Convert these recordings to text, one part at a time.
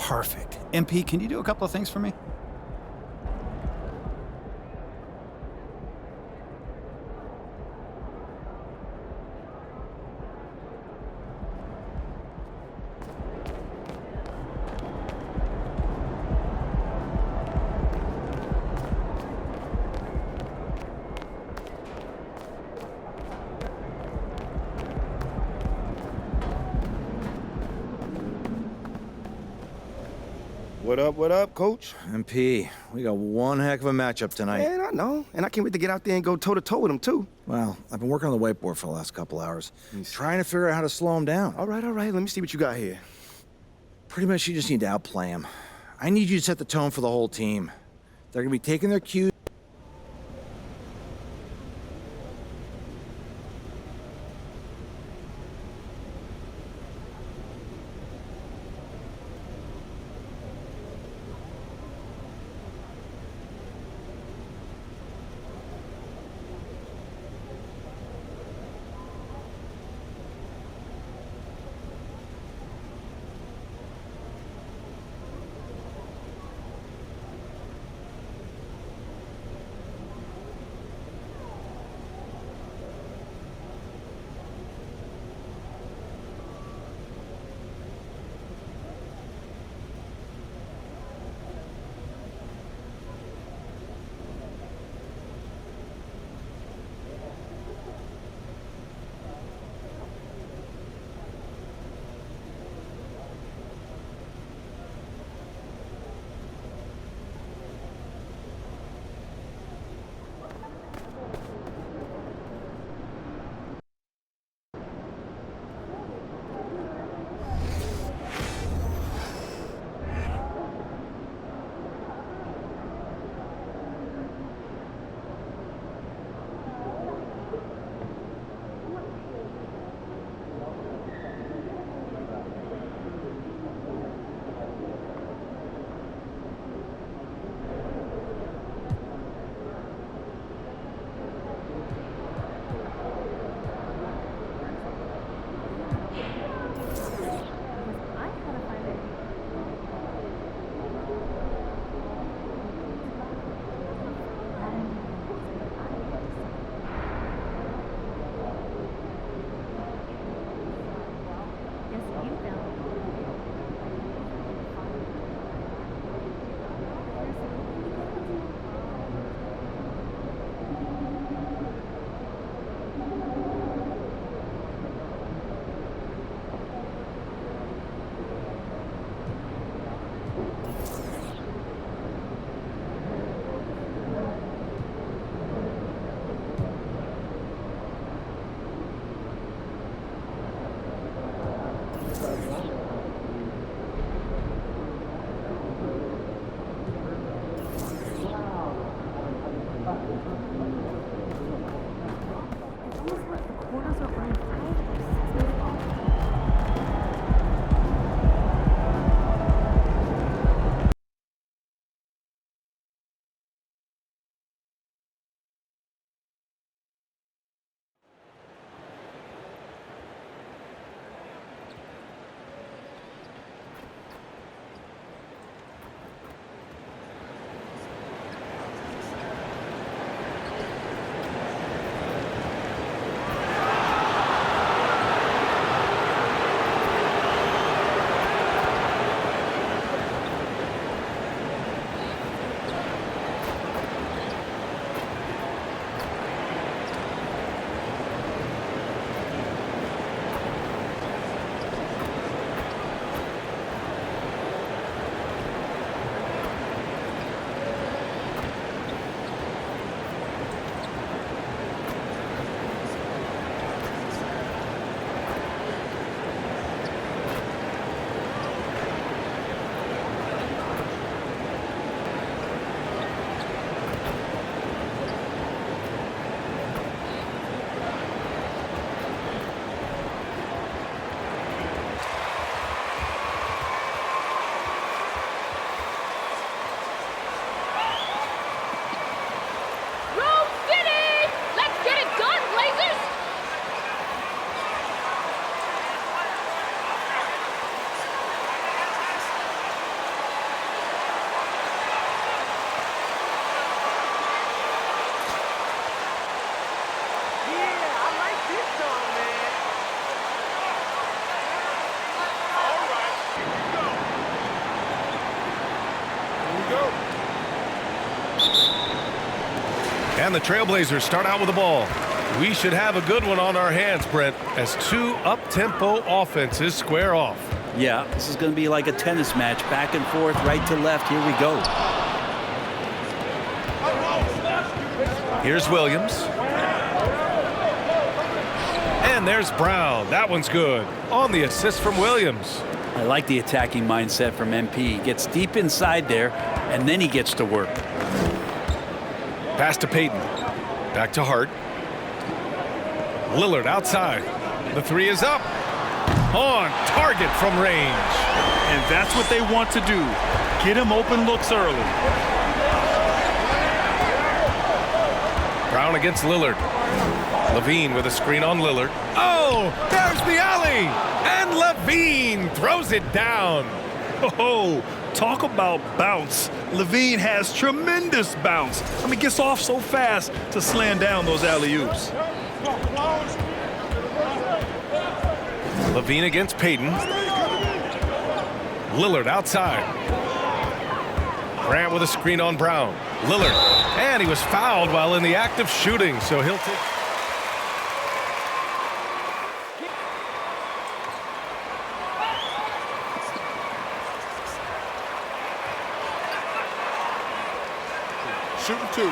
Perfect. MP, can you do a couple of things for me? What up, coach? MP, we got one heck of a matchup tonight. Man, I know. And I can't wait to get out there and go toe-to-toe with him, too. Well, I've been working on the whiteboard for the last couple hours, trying to figure out how to slow him down. All right. Let me see what you got here. Pretty much you just need to outplay him. I need you to set the tone for the whole team. They're going to be taking their cues. And the Trailblazers start out with the ball. We should have a good one on our hands, Brent, as two up-tempo offenses square off. Yeah, this is going to be like a tennis match, back and forth, right to left. Here we go. Here's Williams. And there's Brown. That one's good. On the assist from Williams. I like the attacking mindset from MP. He gets deep inside there, and then he gets to work. Pass to Payton. Back to Hart. Lillard outside. The three is up. On target from range. And that's what they want to do. Get him open looks early. Brown against Lillard. Levine with a screen on Lillard. Oh, there's the alley. And Levine throws it down. Oh, talk about bounce. Levine has tremendous bounce. I mean, gets off so fast to slam down those alley-oops. Levine against Payton. Lillard outside. Grant with a screen on Brown. Lillard. And he was fouled while in the act of shooting, so he'll take... Shooting two.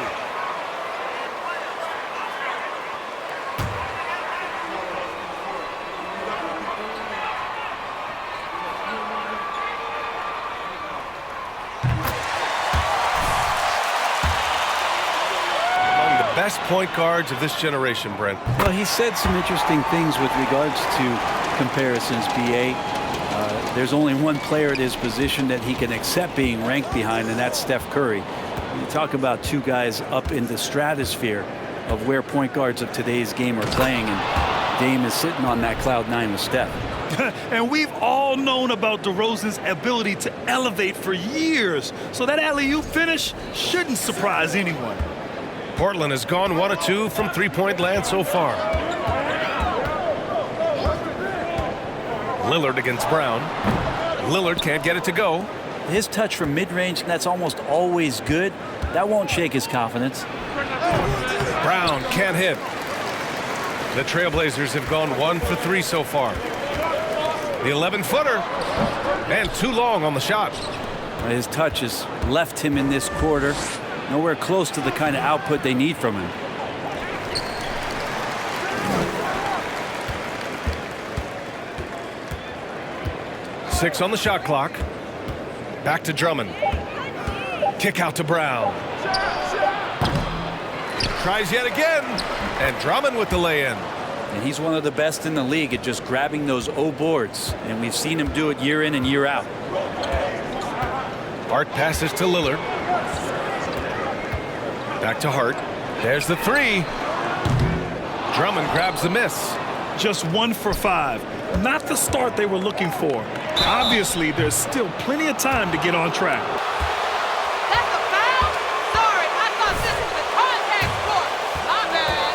Best point guards of this generation, Brent. Well, he said some interesting things with regards to comparisons, BA. There's only one player at his position that he can accept being ranked behind, and that's Steph Curry. You talk about two guys up in the stratosphere of where point guards of today's game are playing, and Dame is sitting on that cloud nine with Steph. And we've all known about DeRozan's ability to elevate for years, so that alley-oop finish shouldn't surprise anyone. Portland has gone 1 of 2 from three-point land so far. Lillard against Brown. Lillard can't get it to go. His touch from mid-range, that's almost always good. That won't shake his confidence. Brown can't hit. The Trailblazers have gone 1 for 3 so far. The 11-footer. And too long on the shot. His touch has left him in this quarter nowhere close to the kind of output they need from him. Six on the shot clock. Back to Drummond. Kick out to Brown. Tries yet again. And Drummond with the lay-in. And he's one of the best in the league at just grabbing those O boards. And we've seen him do it year in and year out. Hart passes to Lillard. Back to Hart. There's the three. Drummond grabs the miss. Just 1 for 5. Not the start they were looking for. Obviously, there's still plenty of time to get on track. That's a foul? Sorry, I thought this was a contact sport. My bad.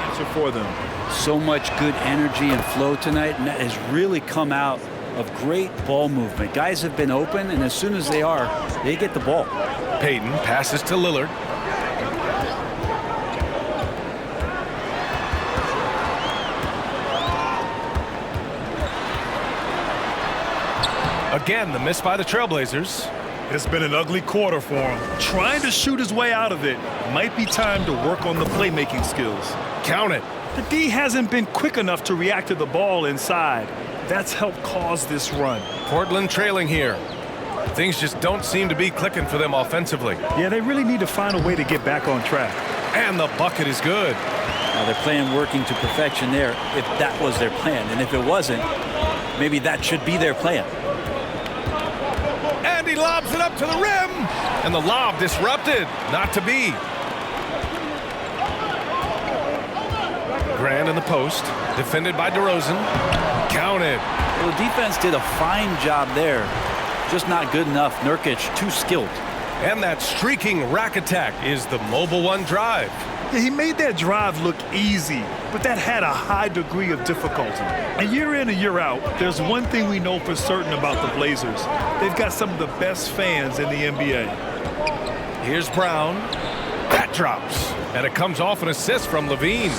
Answer for them. So much good energy and flow tonight, and that has really come out of great ball movement. Guys have been open, and as soon as they are, they get the ball. Payton passes to Lillard. Again, the miss by the Trailblazers. It's been an ugly quarter for him. Trying to shoot his way out of it. Might be time to work on the playmaking skills. Count it. The D hasn't been quick enough to react to the ball inside. That's helped cause this run. Portland trailing here. Things just don't seem to be clicking for them offensively. Yeah, they really need to find a way to get back on track. And the bucket is good. Now they're playing working to perfection there, if that was their plan. And if it wasn't, maybe that should be their plan. And he lobs it up to the rim. And the lob disrupted. Not to be. Grant in the post. Defended by DeRozan. Counted. Well, the defense did a fine job there. Just not good enough. Nurkic, too skilled. And that streaking rack attack is the mobile one drive. Yeah, he made that drive look easy, but that had a high degree of difficulty. And year in and year out, there's one thing we know for certain about the Blazers. They've got some of the best fans in the NBA. Here's Brown. That drops. And it comes off an assist from Levine.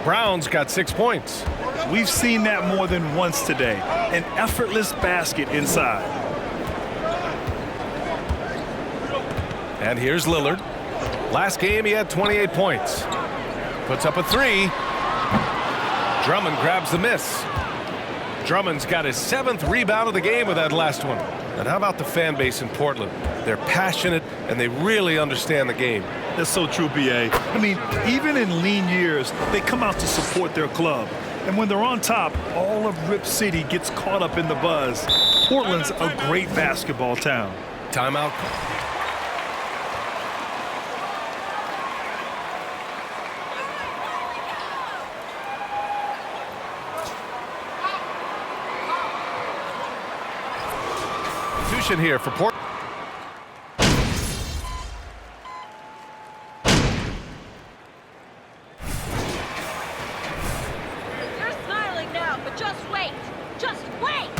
Brown's got 6 points. We've seen that more than once today. An effortless basket inside. And here's Lillard. Last game, he had 28 points. Puts up a three. Drummond grabs the miss. Drummond's got his 7th rebound of the game with that last one. And how about the fan base in Portland? They're passionate, and they really understand the game. That's so true, B.A. I mean, even in lean years, they come out to support their club. And when they're on top, all of Rip City gets caught up in the buzz. Portland's a great basketball town. Timeout. Substitution here for Portland. You're smiling now, but just wait. Just wait.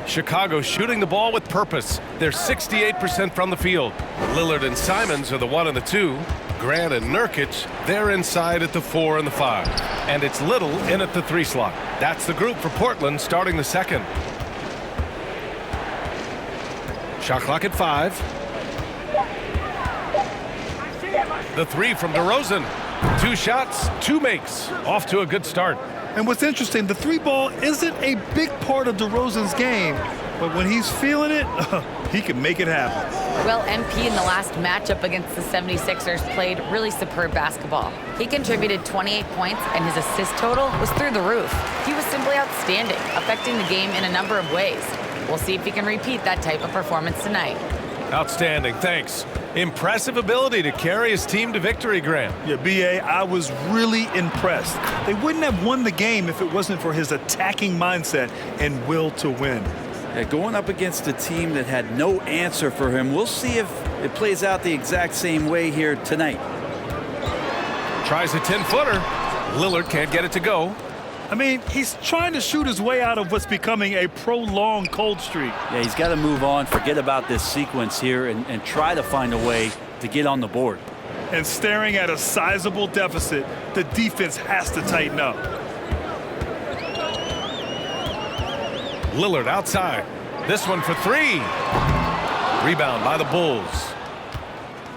Chicago shooting the ball with purpose. They're 68% from the field. Lillard and Simons are the 1 and the 2. Grant and Nurkic, they're inside at the 4 and the 5. And it's Little in at the 3 slot. That's the group for Portland starting the second. Shot clock at 5. The 3 from DeRozan. 2 shots, 2 makes. Off to a good start. And what's interesting, the 3-ball isn't a big part of DeRozan's game, but when he's feeling it, he can make it happen. Well, MP in the last matchup against the 76ers played really superb basketball. He contributed 28 points, and his assist total was through the roof. He was simply outstanding, affecting the game in a number of ways. We'll see if he can repeat that type of performance tonight. Outstanding, thanks. Impressive ability to carry his team to victory, Grant. Yeah, B.A., I was really impressed. They wouldn't have won the game if it wasn't for his attacking mindset and will to win. Yeah, going up against a team that had no answer for him, we'll see if it plays out the exact same way here tonight. Tries a 10-footer. Lillard can't get it to go. I mean, he's trying to shoot his way out of what's becoming a prolonged cold streak. Yeah, he's got to move on, forget about this sequence here, and try to find a way to get on the board. And staring at a sizable deficit, the defense has to tighten up. Lillard outside. This one for 3. Rebound by the Bulls.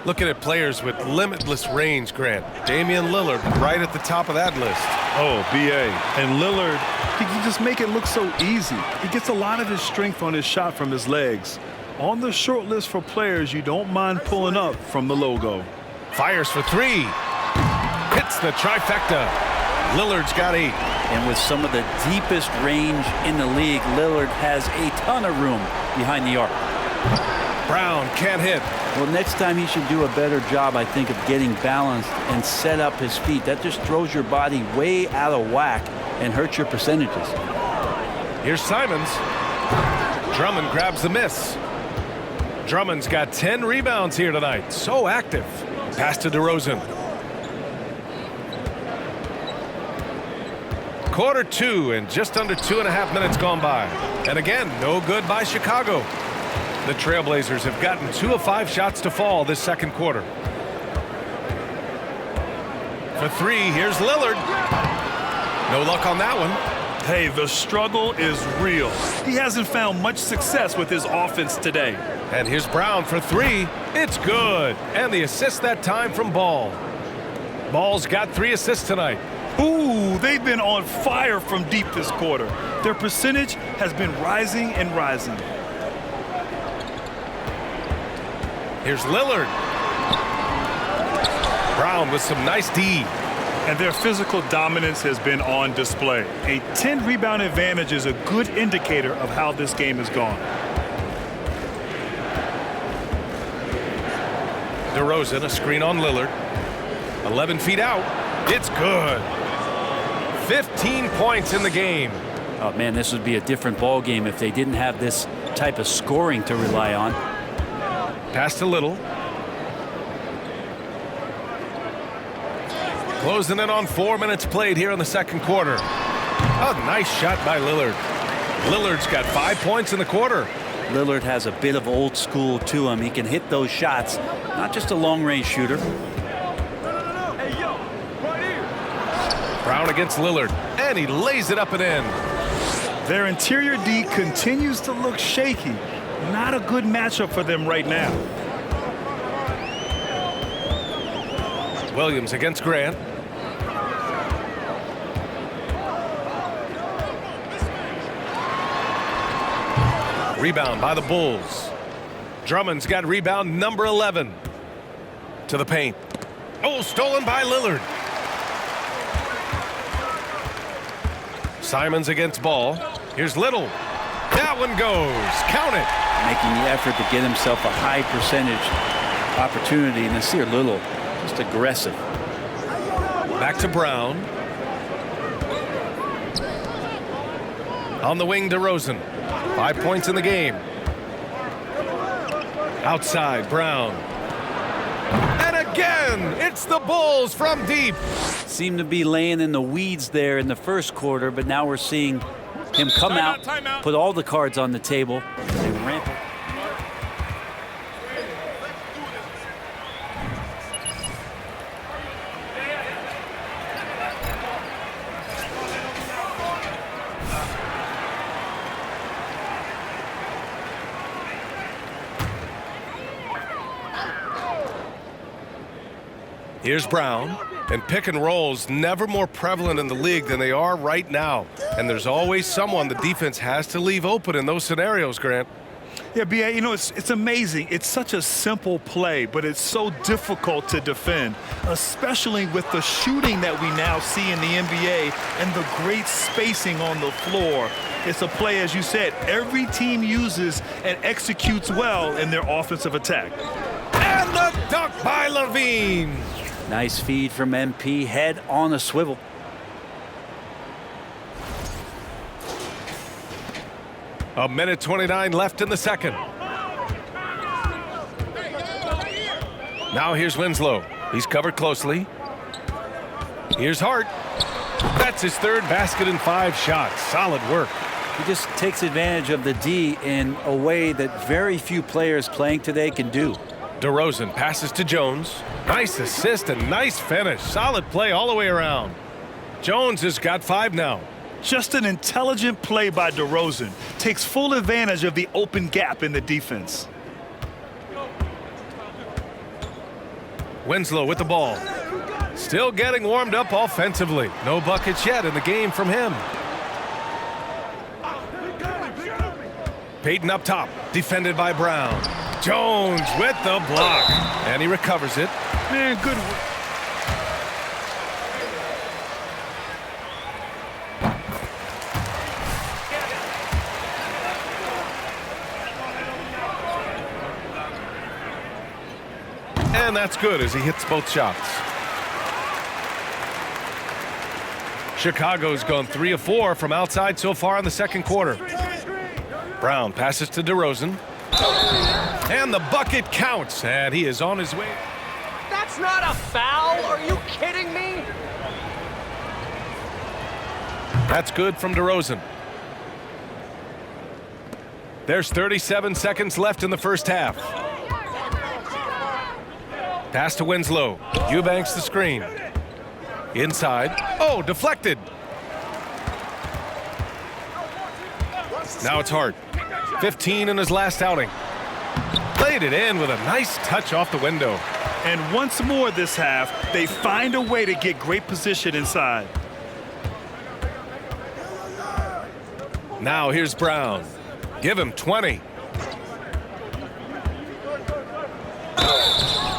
Looking at players with limitless range, Grant. Damian Lillard right at the top of that list. Oh, B.A. And Lillard, he can just make it look so easy. He gets a lot of his strength on his shot from his legs. On the short list for players you don't mind pulling up from the logo. Fires for 3. Hits the trifecta. Lillard's got 8. And with some of the deepest range in the league, Lillard has a ton of room behind the arc. Brown can't hit. Well, next time he should do a better job, I think, of getting balanced and set up his feet. That just throws your body way out of whack and hurts your percentages. Here's Simons. Drummond grabs the miss. Drummond's got 10 rebounds here tonight. So active. Pass to DeRozan. Quarter 2 and just under 2.5 minutes gone by. And again, no good by Chicago. The Trailblazers have gotten 2 of 5 shots to fall this second quarter. For 3, here's Lillard. No luck on that one. Hey, the struggle is real. He hasn't found much success with his offense today. And here's Brown for 3. It's good. And the assist that time from Ball. Ball's got 3 assists tonight. Ooh, they've been on fire from deep this quarter. Their percentage has been rising and rising. Here's Lillard. Brown with some nice D. And their physical dominance has been on display. A 10-rebound advantage is a good indicator of how this game has gone. DeRozan, a screen on Lillard. 11 feet out. It's good. 15 points in the game. Oh, man, this would be a different ball game if they didn't have this type of scoring to rely on. Pass to Little. Closing in on 4 minutes played here in the second quarter. A nice shot by Lillard. Lillard's got 5 points in the quarter. Lillard has a bit of old school to him. He can hit those shots, not just a long-range shooter. Brown against Lillard, and he lays it up and in. Their interior D continues to look shaky. Not a good matchup for them right now. Williams against Grant. Rebound by the Bulls. Drummond's got rebound number 11. To the paint. Oh, stolen by Lillard. Simons against Ball. Here's Little. That one goes. Count it. Making the effort to get himself a high percentage opportunity. And Nasir Little, just aggressive. Back to Brown. On the wing, DeRozan. 5 points in the game. Outside, Brown. And again, it's the Bulls from deep. Seemed to be laying in the weeds there in the first quarter, but now we're seeing him come out, put all the cards on the table, and ramp it. Here's Brown. And pick and rolls never more prevalent in the league than they are right now. And there's always someone the defense has to leave open in those scenarios, Grant. Yeah, B.A., you know, it's amazing. It's such a simple play, but it's so difficult to defend, especially with the shooting that we now see in the NBA and the great spacing on the floor. It's a play, as you said, every team uses and executes well in their offensive attack. And the dunk by Levine. Nice feed from MP, head on a swivel. A minute 29 left in the second. Now here's Winslow. He's covered closely. Here's Hart. That's his third basket in 5 shots. Solid work. He just takes advantage of the D in a way that very few players playing today can do. DeRozan passes to Jones. Nice assist and nice finish. Solid play all the way around. Jones has got 5 now. Just an intelligent play by DeRozan. Takes full advantage of the open gap in the defense. Winslow with the ball. Still getting warmed up offensively. No buckets yet in the game from him. Payton up top. Defended by Brown. Jones with the block. And he recovers it. Man, good. And that's good as he hits both shots. Chicago's gone 3 of 4 from outside so far in the second quarter. Brown passes to DeRozan. And the bucket counts, and he is on his way. That's not a foul. Are you kidding me? That's good from DeRozan. There's 37 seconds left in the first half. Pass to Winslow. Eubanks the screen. Inside. Oh, deflected. Now it's Hart. 15 in his last outing. Played it in with a nice touch off the window. And once more this half, they find a way to get great position inside. Now here's Brown. Give him 20.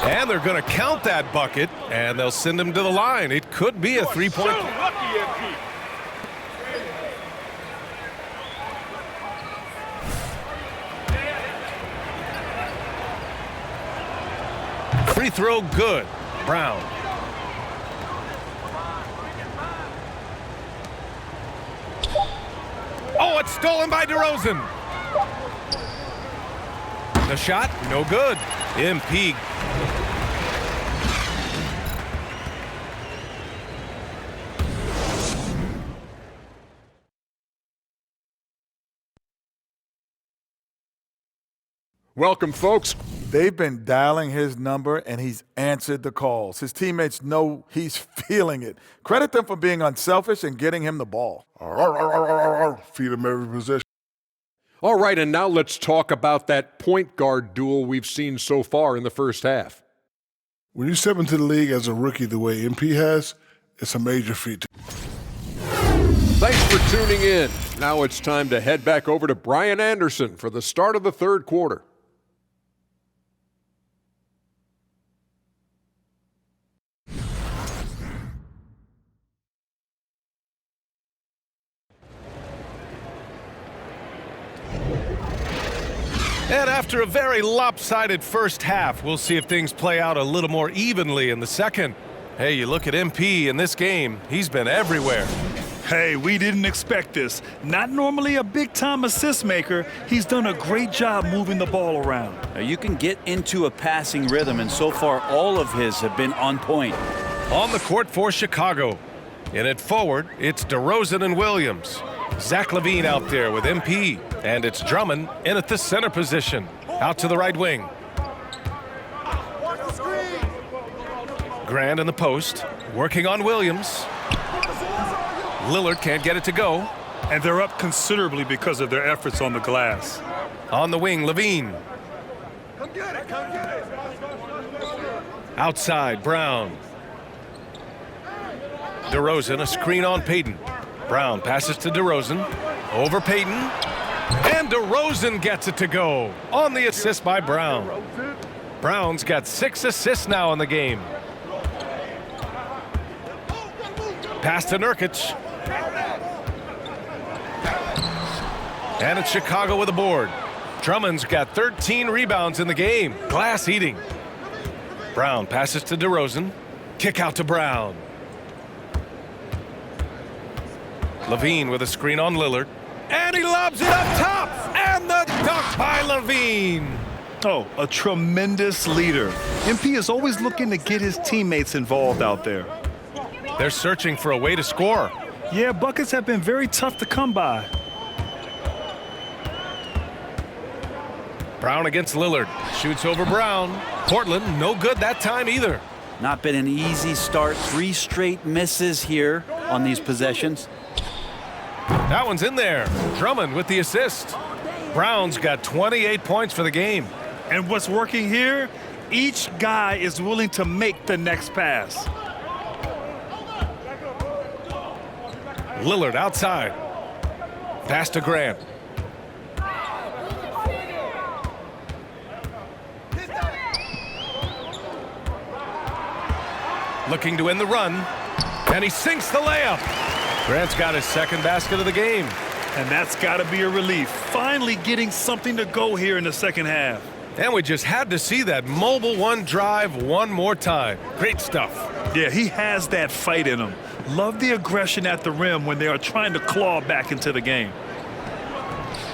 And they're going to count that bucket, and they'll send him to the line. It could be a three-point. Free throw good. Brown. Oh, it's stolen by DeRozan. The shot, no good. MP. Welcome, folks. They've been dialing his number, and he's answered the calls. His teammates know he's feeling it. Credit them for being unselfish and getting him the ball. Feed him every possession. All right, and now let's talk about that point guard duel we've seen so far in the first half. When you step into the league as a rookie the way MP has, it's a major feat. Thanks for tuning in. Now it's time to head back over to Brian Anderson for the start of the third quarter. And after a very lopsided first half, we'll see if things play out a little more evenly in the second. Hey, you look at MP in this game, he's been everywhere. Hey, we didn't expect this. Not normally a big-time assist maker, he's done a great job moving the ball around. Now you can get into a passing rhythm, and so far all of his have been on point. On the court for Chicago. In it forward, it's DeRozan and Williams. Zach LaVine out there with MP. And it's Drummond in at the center position. Out to the right wing. Grant in the post. Working on Williams. Lillard can't get it to go. And they're up considerably because of their efforts on the glass. On the wing, LaVine. Outside, Brown. DeRozan, a screen on Payton. Brown passes to DeRozan. Over Payton. And DeRozan gets it to go. On the assist by Brown. Brown's got 6 assists now in the game. Pass to Nurkic. And it's Chicago with a board. Drummond's got 13 rebounds in the game. Glass eating. Brown passes to DeRozan. Kick out to Brown. LaVine with a screen on Lillard. And he lobs it up top. And the dunk by LaVine. Oh, a tremendous leader. MP is always looking to get his teammates involved out there. They're searching for a way to score. Yeah, buckets have been very tough to come by. Brown against Lillard. Shoots over Brown. Portland, no good that time either. Not been an easy start. 3 straight misses here on these possessions. That one's in there. Drummond with the assist. Brown's got 28 points for the game. And what's working here? Each guy is willing to make the next pass. Lillard outside. Pass to Grant. Looking to end the run. And he sinks the layup. Grant's got his second basket of the game. And that's got to be a relief. Finally getting something to go here in the second half. And we just had to see that mobile one drive one more time. Great stuff. Yeah, he has that fight in him. Love the aggression at the rim when they are trying to claw back into the game.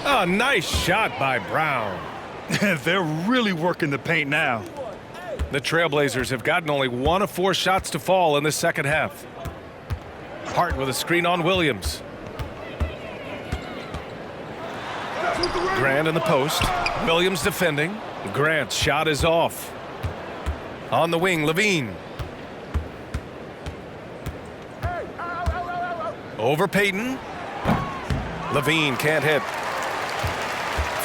A nice shot by Brown. They're really working the paint now. The Trailblazers have gotten only 1 of 4 shots to fall in the second half. Hart with a screen on Williams. Grant in the post. Williams defending. Grant's shot is off. On the wing, LaVine. Over Payton. LaVine can't hit.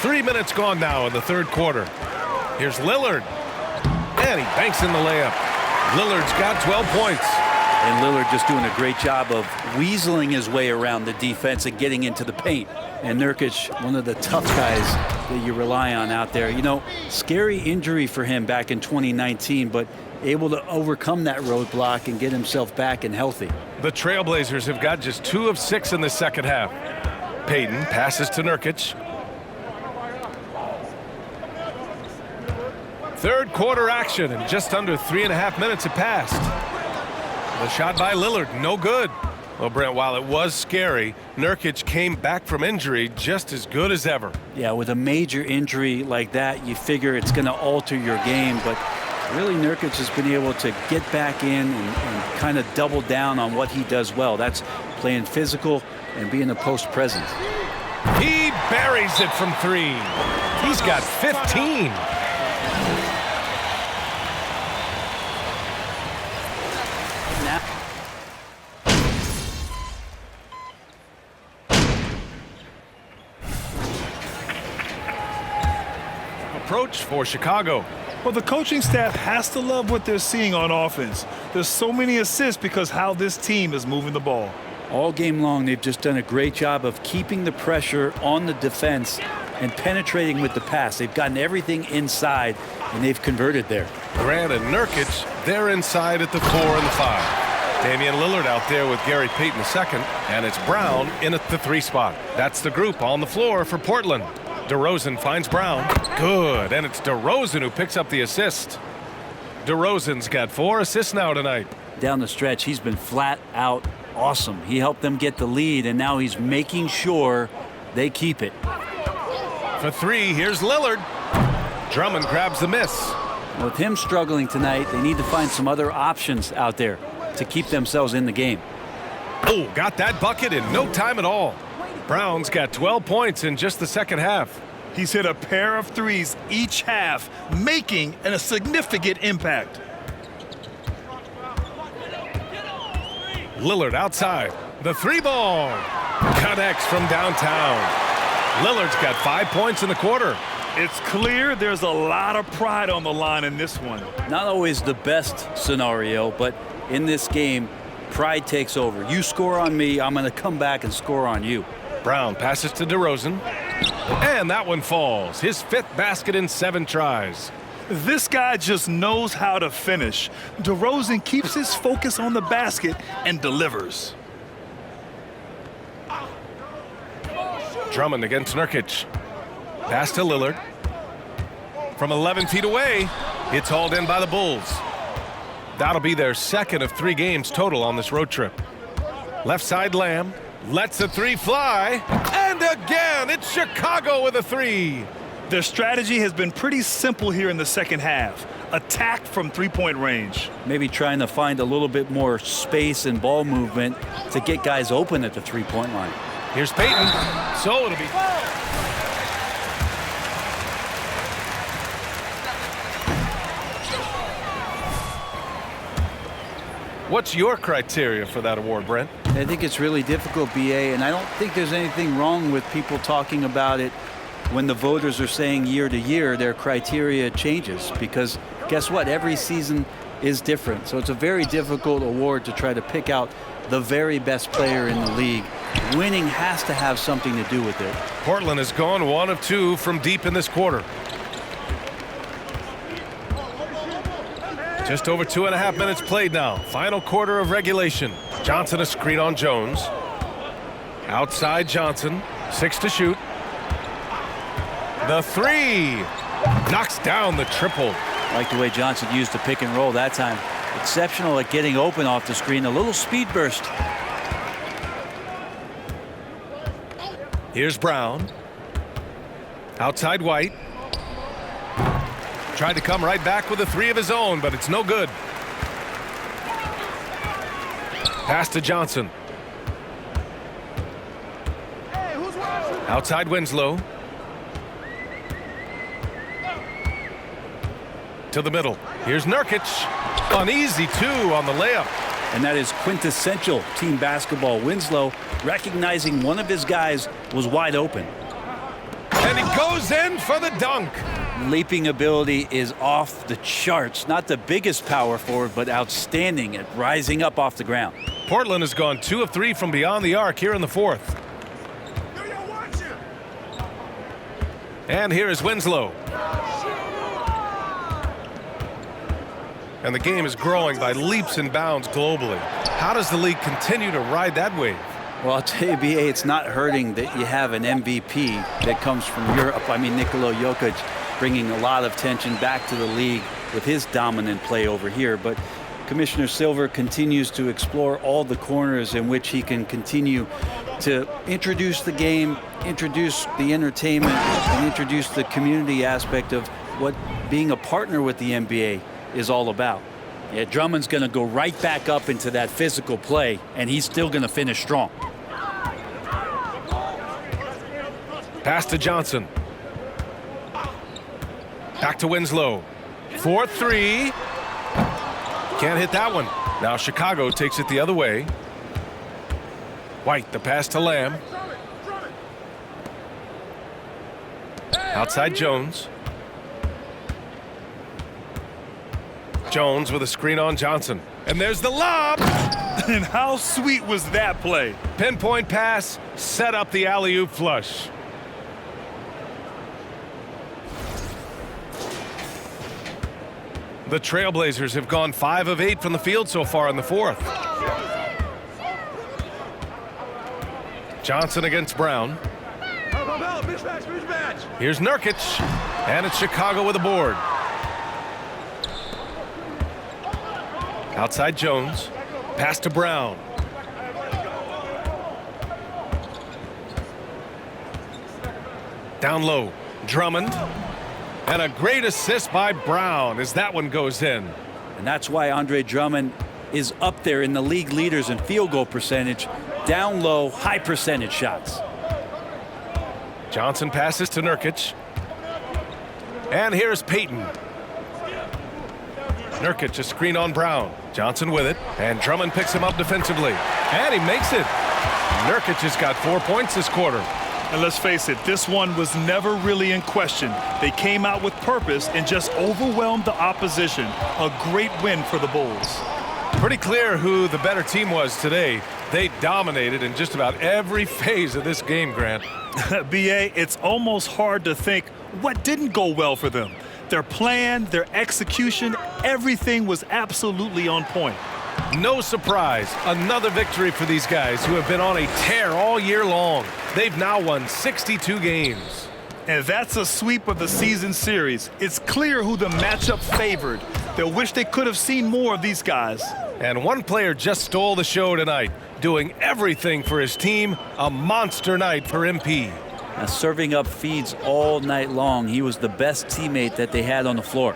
3 minutes gone now in the third quarter. Here's Lillard. And he banks in the layup. Lillard's got 12 points. And Lillard just doing a great job of weaseling his way around the defense and getting into the paint. And Nurkic, one of the tough guys that you rely on out there. You know, scary injury for him back in 2019, but able to overcome that roadblock and get himself back and healthy. The Trailblazers have got just 2 of 6 in the second half. Payton passes to Nurkic. Third quarter action, and just under 3.5 minutes have passed. The shot by Lillard, no good. Well, Brent, while it was scary, Nurkic came back from injury just as good as ever. Yeah, with a major injury like that, you figure it's going to alter your game, but really Nurkic has been able to get back in and kind of double down on what he does well. That's playing physical and being a post presence. He buries it from 3. He's got 15. Approach for Chicago. Well, the coaching staff has to love what they're seeing on offense. There's so many assists because how this team is moving the ball. All game long, they've just done a great job of keeping the pressure on the defense and penetrating with the pass. They've gotten everything inside, and they've converted there. Grant and Nurkic, they're inside at the 4 and the 5. Damian Lillard out there with Gary Payton II, and it's Brown in at the 3 spot. That's the group on the floor for Portland. DeRozan finds Brown. Good, and it's DeRozan who picks up the assist. DeRozan's got 4 assists now tonight. Down the stretch, he's been flat out awesome. He helped them get the lead, and now he's making sure they keep it. For 3, here's Lillard. Drummond grabs the miss. With him struggling tonight, they need to find some other options out there to keep themselves in the game. Oh, got that bucket in no time at all. Brown's got 12 points in just the second half. He's hit a pair of threes each half, making a significant impact. Lillard outside. The 3 ball. Connects from downtown. Lillard's got 5 points in the quarter. It's clear there's a lot of pride on the line in this one. Not always the best scenario, but in this game, pride takes over. You score on me, I'm going to come back and score on you. Brown passes to DeRozan. And that one falls. His 5th basket in 7 tries. This guy just knows how to finish. DeRozan keeps his focus on the basket and delivers. Drummond against Nurkic. Pass to Lillard. From 11 feet away, it's hauled in by the Bulls. That'll be their 2nd of 3 games total on this road trip. Left side Lamb lets the 3 fly. And again, it's Chicago with a 3. Their strategy has been pretty simple here in the second half. Attack from 3-point range. Maybe trying to find a little bit more space and ball movement to get guys open at the 3-point line. Here's Payton. So it'll be... What's your criteria for that award, Brent? I think it's really difficult, BA, and I don't think there's anything wrong with people talking about it when the voters are saying year to year their criteria changes, because guess what? Every season is different. So it's a very difficult award to try to pick out the very best player in the league. Winning has to have something to do with it. Portland has gone 1 of 2 from deep in this quarter. Just over 2.5 minutes played now. Final quarter of regulation. Johnson a screen on Jones. Outside Johnson. 6 to shoot. The 3. Knocks down the triple. I like the way Johnson used the pick and roll that time. Exceptional at getting open off the screen. A little speed burst. Here's Brown. Outside White. Tried to come right back with a 3 of his own, but it's no good. Pass to Johnson. Outside Winslow. To the middle. Here's Nurkic. An easy 2 on the layup. And that is quintessential team basketball. Winslow recognizing one of his guys was wide open. And he goes in for the dunk. Leaping ability is off the charts. Not the biggest power forward, but outstanding at rising up off the ground. Portland has gone 2 of 3 from beyond the arc here in the 4th. And here is Winslow. And the game is growing by leaps and bounds globally. How does the league continue to ride that wave? Well, I'll tell you, BA, it's not hurting that you have an MVP that comes from Europe. I mean, Nikola Jokic bringing a lot of tension back to the league with his dominant play over here. But Commissioner Silver continues to explore all the corners in which he can continue to introduce the game, introduce the entertainment, and introduce the community aspect of what being a partner with the NBA is all about. Yeah, Drummond's going to go right back up into that physical play, and he's still going to finish strong. Pass to Johnson. Back to Winslow. 4-3. Can't hit that one. Now Chicago takes it the other way. White, the pass to Lamb. Outside Jones. Jones with a screen on Johnson. And there's the lob. And how sweet was that play? Pinpoint pass, set up the alley-oop flush. The Trailblazers have gone 5 of 8 from the field so far in the fourth. Johnson against Brown. Here's Nurkic, and it's Chicago with a board. Outside Jones, pass to Brown. Down low, Drummond. And a great assist by Brown as that one goes in. And that's why Andre Drummond is up there in the league leaders in field goal percentage. Down low, high percentage shots. Johnson passes to Nurkic. And here's Payton. Nurkic a screen on Brown. Johnson with it. And Drummond picks him up defensively. And he makes it. Nurkic has got 4 points this quarter. And let's face it, this one was never really in question. They came out with purpose and just overwhelmed the opposition. A great win for the Bulls. Pretty clear who the better team was today. They dominated in just about every phase of this game, Grant. B.A., it's almost hard to think what didn't go well for them. Their plan, their execution, everything was absolutely on point. No surprise, another victory for these guys who have been on a tear all year long. They've now won 62 games. And that's a sweep of the season series. It's clear who the matchup favored. They'll wish they could have seen more of these guys. And one player just stole the show tonight, doing everything for his team. A monster night for MP. Now, serving up feeds all night long. He was the best teammate that they had on the floor.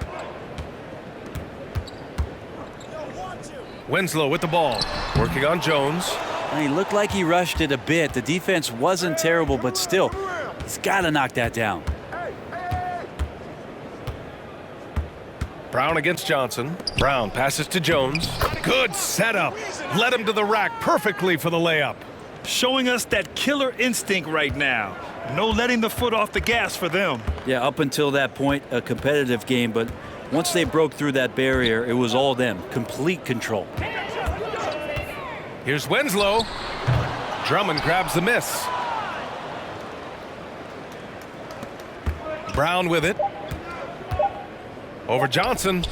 Winslow with the ball, working on Jones. And he looked like he rushed it a bit. The defense wasn't terrible, but still, he's got to knock that down. Brown against Johnson. Brown passes to Jones. Good setup. Led him to the rack perfectly for the layup. Showing us that killer instinct right now. No letting the foot off the gas for them. Yeah, up until that point, a competitive game, but once they broke through that barrier, it was all them. Complete control. Here's Winslow. Drummond grabs the miss. Brown with it. Over Johnson.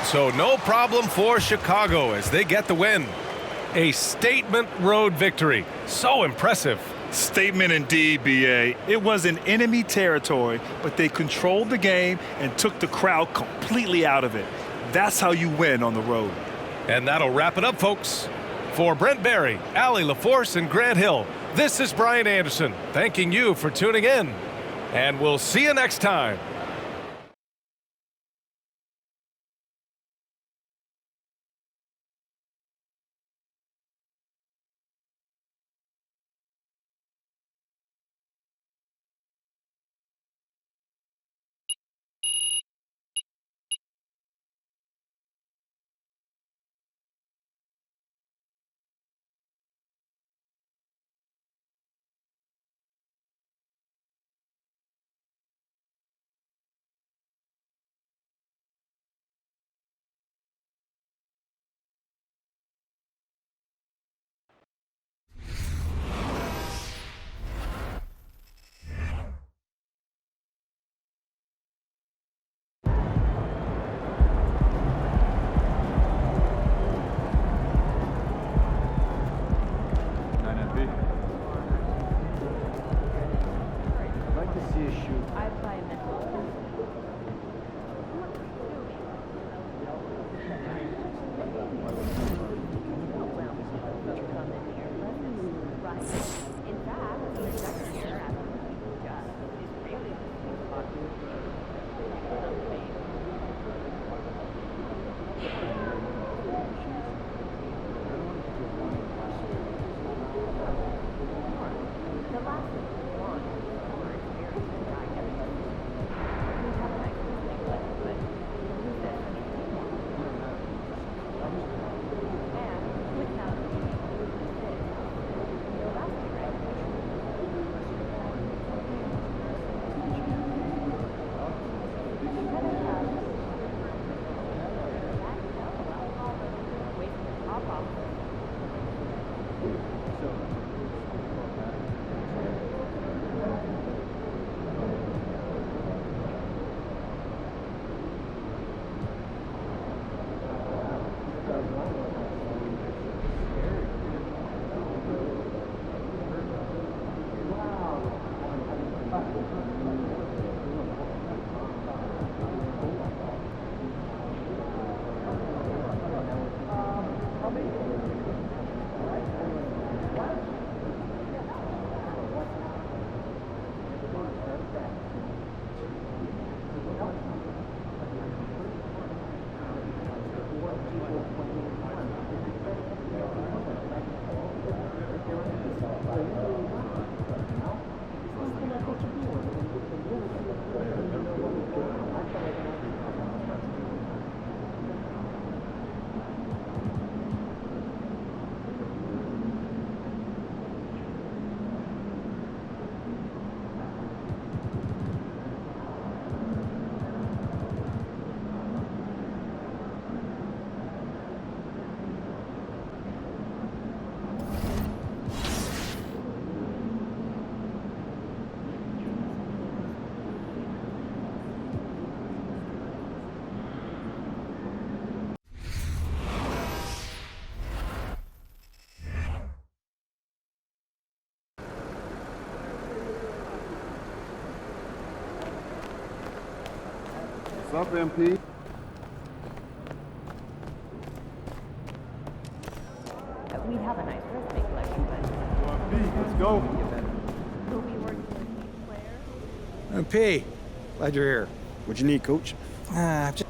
So no problem for Chicago as they get the win. A statement road victory. So impressive. Statement indeed, B.A. It was in enemy territory, but they controlled the game and took the crowd completely out of it. That's how you win on the road. And that'll wrap it up, folks. For Brent Barry, Allie LaForce, and Grant Hill, this is Brian Anderson thanking you for tuning in. And we'll see you next time. What's up, MP? We have a nice resume collection, but Let's go. will we work with each player? MP, glad you're here. What you need, Coach? Just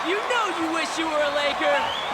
You know you wish you were a Laker.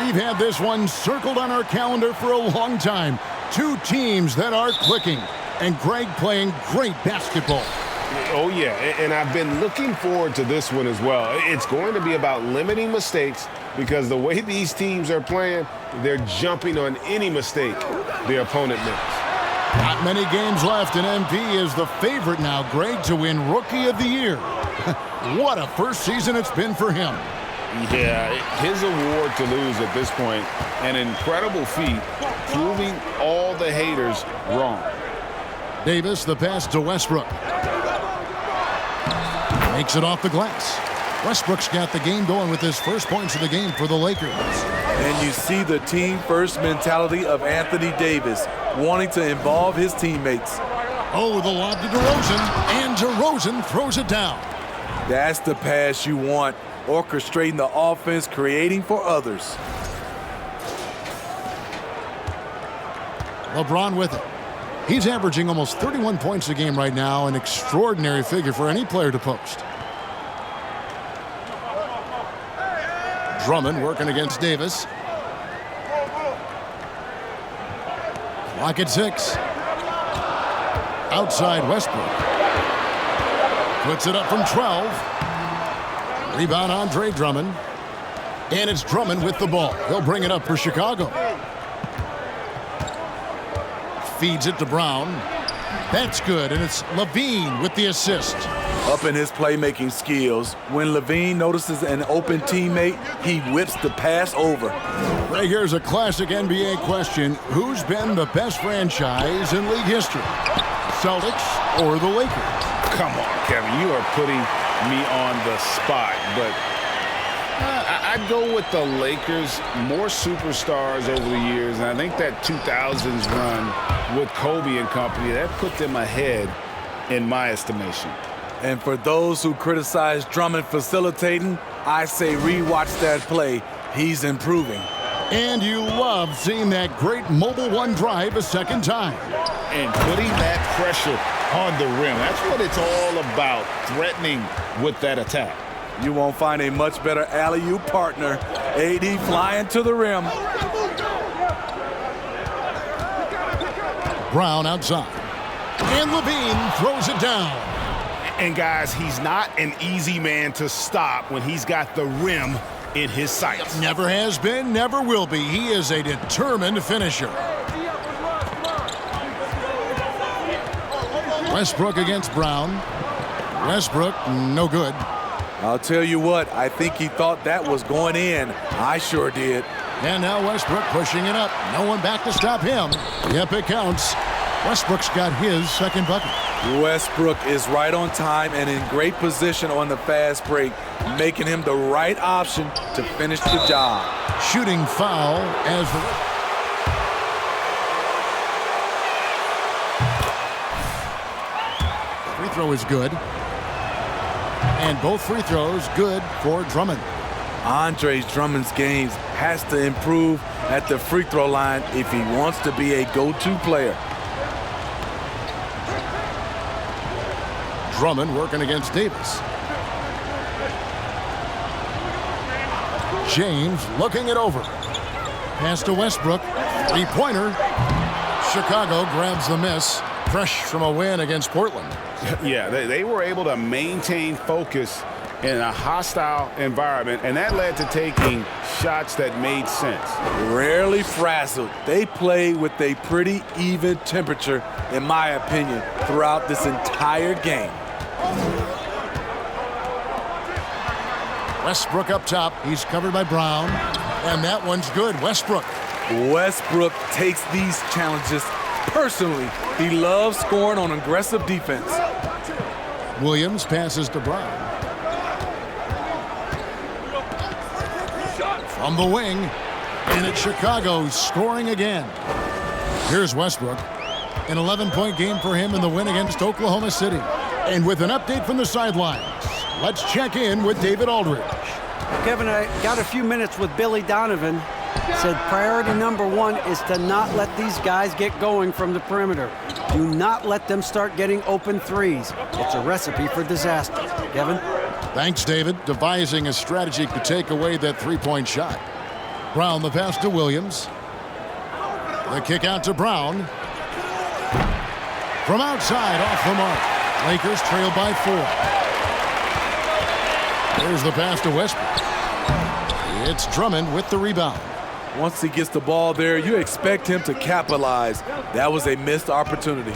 We've had this one circled on our calendar for a long time. Two teams that are clicking, and Greg playing great basketball. Oh, yeah, and I've been looking forward to this one as well. It's going to be about limiting mistakes because the way these teams are playing, they're jumping on any mistake their opponent makes. Not many games left, and MP is the favorite now, Greg, to win Rookie of the Year. What a first season it's been for him. Yeah, his award to lose at this point, an incredible feat, proving all the haters wrong. Davis, the pass to Westbrook. Makes it off the glass. Westbrook's got the game going with his first points of the game for the Lakers. And you see the team-first mentality of Anthony Davis, wanting to involve his teammates. Oh, the lob to DeRozan, and DeRozan throws it down. That's the pass you want. Orchestrating the offense, creating for others. LeBron with it. He's averaging almost 31 points a game right now, an extraordinary figure for any player to post. Drummond working against Davis. Clock at 6. Outside Westbrook. Puts it up from 12. Rebound Andre Drummond. And it's Drummond with the ball. He'll bring it up for Chicago. Feeds it to Brown. That's good, and it's Levine with the assist. Up in his playmaking skills, when Levine notices an open teammate, he whips the pass over. Right, here's a classic NBA question. Who's been the best franchise in league history? Celtics or the Lakers? Come on, Kevin. You are putting me on the spot, but I'd go with the Lakers. More superstars over the years, and I think that 2000s run with Kobe and company, that put them ahead in my estimation. And for those who criticize Drummond facilitating, I say rewatch that play. He's improving. And you love seeing that great mobile one drive a second time. And putting that pressure on the rim. That's what it's all about, threatening with that attack. You won't find a much better alley-oop partner. AD flying to the rim. Brown outside. And Levine throws it down. And guys, he's not an easy man to stop when he's got the rim in his sights. Never has been, never will be. He is a determined finisher. Westbrook against Brown. Westbrook, no good. I'll tell you what, I think he thought that was going in. I sure did. And now Westbrook pushing it up. No one back to stop him. Yep, it counts. Westbrook's got his second bucket. Westbrook is right on time and in great position on the fast break, making him the right option to finish the job. Shooting foul as the... Free throw is good. And both free throws good for Drummond. Andre Drummond's games has to improve at the free throw line if he wants to be a go-to player. Drummond working against Davis. James looking it over. Pass to Westbrook. Three-pointer. Chicago grabs the miss. Fresh from a win against Portland. Yeah, they were able to maintain focus in a hostile environment, and that led to taking shots that made sense. Rarely frazzled. They play with a pretty even temperature, in my opinion, throughout this entire game. Westbrook up top. He's covered by Brown. And that one's good. Westbrook. Westbrook takes these challenges personally. He loves scoring on aggressive defense. Williams passes to Brown. From the wing. And it's Chicago scoring again. Here's Westbrook. An 11-point game for him in the win against Oklahoma City. And with an update from the sidelines, let's check in with David Aldridge. Kevin, I got a few minutes with Billy Donovan. Said priority number one is to not let these guys get going from the perimeter. Do not let them start getting open threes. It's a recipe for disaster. Kevin? Thanks, David. Devising a strategy to take away that three-point shot. Brown the pass to Williams. The kick out to Brown. From outside, off the mark. Lakers trail by 4. There's the pass to Westbrook. It's Drummond with the rebound. Once he gets the ball there, you expect him to capitalize. That was a missed opportunity.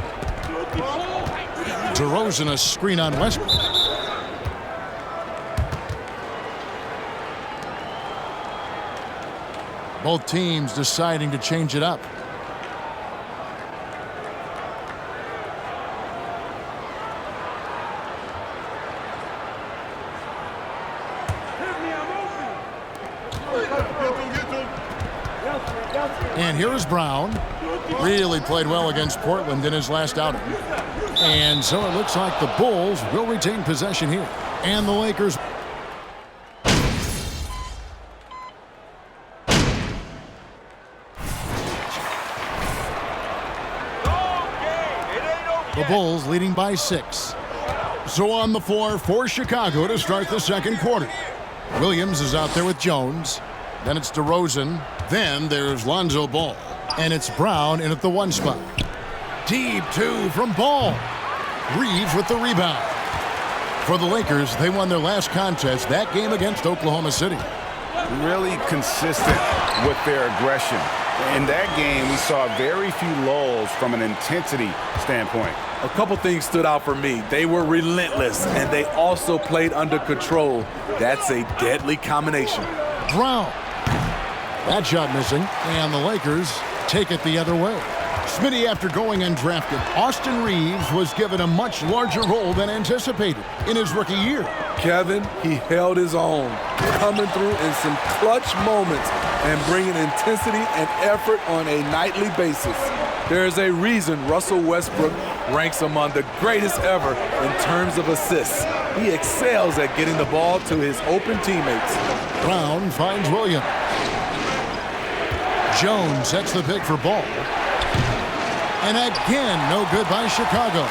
DeRozan a screen on Westbrook. Both teams deciding to change it up. And here is Brown. Really played well against Portland in his last outing. And so it looks like the Bulls will retain possession here. And the Lakers. The Bulls leading by 6. So on the floor for Chicago to start the second quarter. Williams is out there with Jones. Then it's DeRozan. Then there's Lonzo Ball. And it's Brown in at the 1 spot. Deep 2 from Ball. Reeves with the rebound. For the Lakers, they won their last contest, that game against Oklahoma City. Really consistent with their aggression. In that game, we saw very few lulls from an intensity standpoint. A couple things stood out for me. They were relentless, and they also played under control. That's a deadly combination. Brown. That shot missing, and the Lakers take it the other way. Smitty, after going undrafted, Austin Reeves was given a much larger role than anticipated in his rookie year. Kevin, he held his own, coming through in some clutch moments and bringing intensity and effort on a nightly basis. There's a reason Russell Westbrook ranks among the greatest ever in terms of assists. He excels at getting the ball to his open teammates. Brown finds Williams. Jones sets the pick for Ball. And again, no good by Chicago.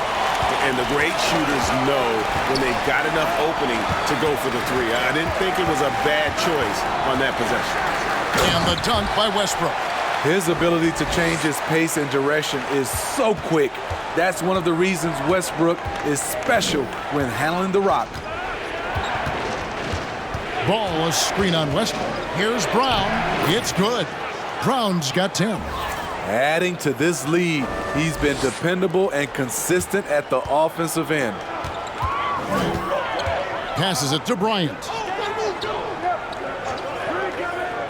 And the great shooters know when they've got enough opening to go for the 3. I didn't think it was a bad choice on that possession. And the dunk by Westbrook. His ability to change his pace and direction is so quick. That's one of the reasons Westbrook is special when handling the rock. Ball, a screen on Westbrook. Here's Brown. It's good. Brown's got 10. Adding to this lead, he's been dependable and consistent at the offensive end. Passes it to Bryant.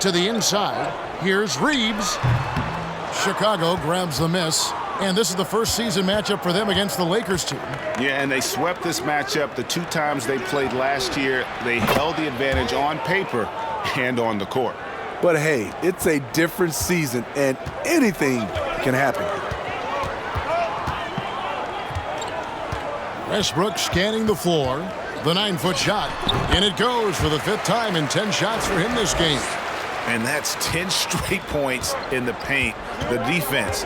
To the inside. Here's Reeves. Chicago grabs the miss. And this is the first season matchup for them against the Lakers team. Yeah, and they swept this matchup the 2 times they played last year. They held the advantage on paper and on the court. But hey, it's a different season, and anything can happen. Westbrook scanning the floor. The 9-foot shot. And it goes for the 5th time in 10 shots for him this game. And that's 10 straight points in the paint. The defense,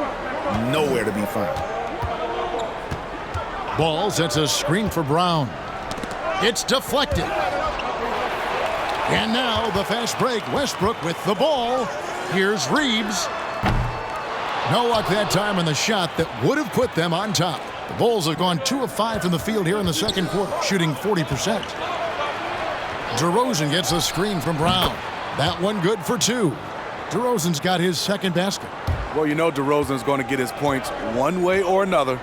nowhere to be found. Ball sets a screen for Brown. It's deflected. And now the fast break. Westbrook with the ball. Here's Reeves. No luck that time on the shot that would have put them on top. The Bulls have gone 2 of 5 from the field here in the second quarter, shooting 40%. DeRozan gets a screen from Brown. That one good for 2. DeRozan's got his second basket. Well, you know DeRozan's going to get his points one way or another.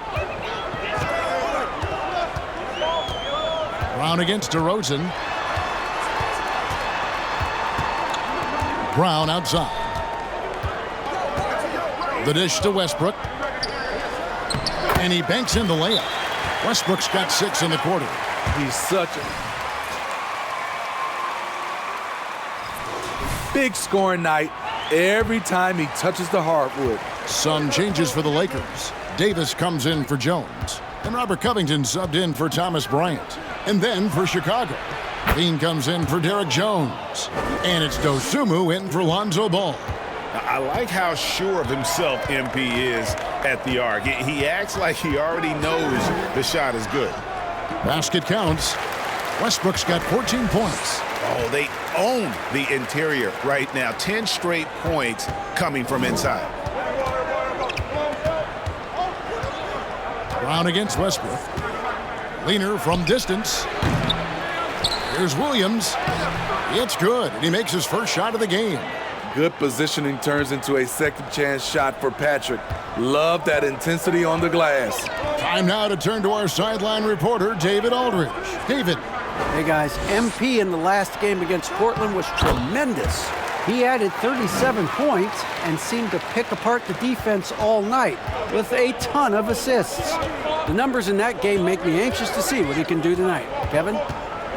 Brown against DeRozan. Brown outside. The dish to Westbrook. And he banks in the layup. Westbrook's got 6 in the quarter. He's such a big scoring night every time he touches the hardwood. Some changes for the Lakers. Davis comes in for Jones. And Robert Covington subbed in for Thomas Bryant. And then for Chicago, Bean comes in for Derek Jones. And it's Dosunmu in for Lonzo Ball. I like how sure of himself MP is at the arc. He acts like he already knows the shot is good. Basket counts. Westbrook's got 14 points. Oh, they own the interior right now. 10 straight points coming from inside. Brown against Westbrook. Leaner from distance. Here's Williams. It's good, and he makes his first shot of the game. Good positioning turns into a second chance shot for Patrick. Love that intensity on the glass. Time now to turn to our sideline reporter, David Aldridge. David. Hey guys, MP in the last game against Portland was tremendous. He added 37 points and seemed to pick apart the defense all night with a ton of assists. The numbers in that game make me anxious to see what he can do tonight. Kevin?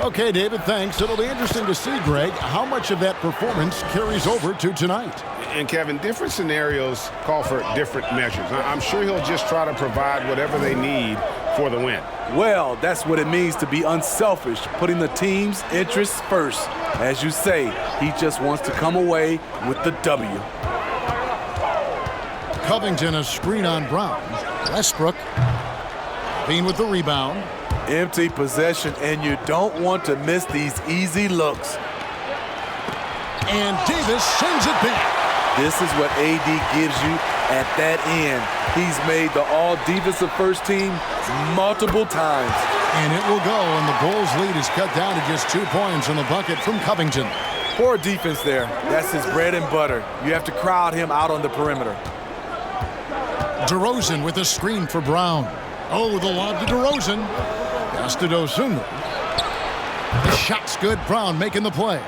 Okay, David, thanks. It'll be interesting to see, Greg, how much of that performance carries over to tonight. And Kevin, different scenarios call for different measures. I'm sure he'll just try to provide whatever they need for the win. Well, that's what it means to be unselfish, putting the team's interests first. As you say, he just wants to come away with the W. Covington, a screen on Brown. Westbrook, Bean with the rebound. Empty possession, and you don't want to miss these easy looks. And Davis sends it back. This is what AD gives you at that end. He's made the all-defensive first team multiple times. And it will go, and the Bulls' lead is cut down to just 2 points in the bucket from Covington. Poor defense there. That's his bread and butter. You have to crowd him out on the perimeter. DeRozan with a screen for Brown. Oh, the lob to DeRozan. Pass to Dosunmu. The shot's good. Brown making the play.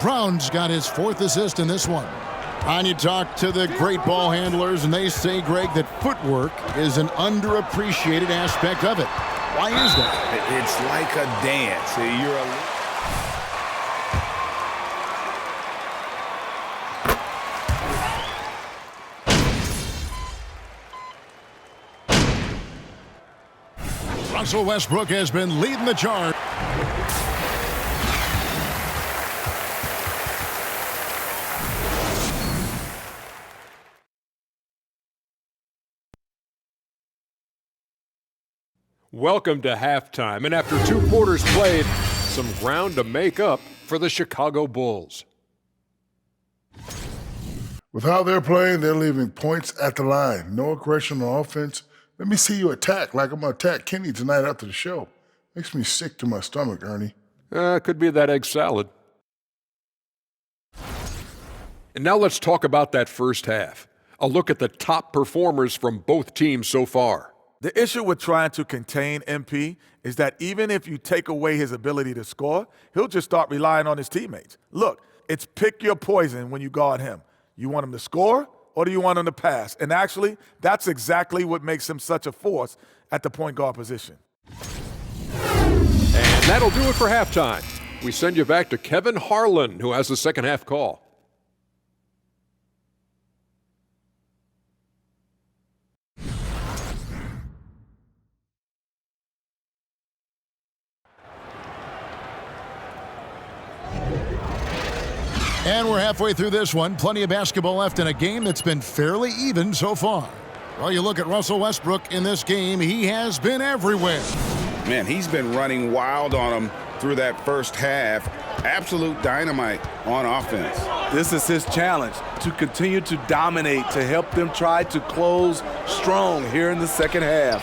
Brown's got his 4th assist in this one. And you talk to the great ball handlers, and they say, Greg, that footwork is an underappreciated aspect of it. Why is that? It's like a dance. Russell Westbrook has been leading the charge. Welcome to halftime, and after 2 quarters played, some ground to make up for the Chicago Bulls. With how they're playing, they're leaving points at the line. No aggression on offense. Let me see you attack like I'm going to attack Kenny tonight after the show. Makes me sick to my stomach, Ernie. Could be that egg salad. And now let's talk about that first half. A look at the top performers from both teams so far. The issue with trying to contain MP is that even if you take away his ability to score, he'll just start relying on his teammates. Look, it's pick your poison when you guard him. You want him to score, or do you want him to pass? And actually, that's exactly what makes him such a force at the point guard position. And that'll do it for halftime. We send you back to Kevin Harlan, who has the second half call. And we're halfway through this one. Plenty of basketball left in a game that's been fairly even so far. Well, you look at Russell Westbrook in this game, he has been everywhere. Man, he's been running wild on them through that first half. Absolute dynamite on offense. This is his challenge, to continue to dominate, to help them try to close strong here in the second half.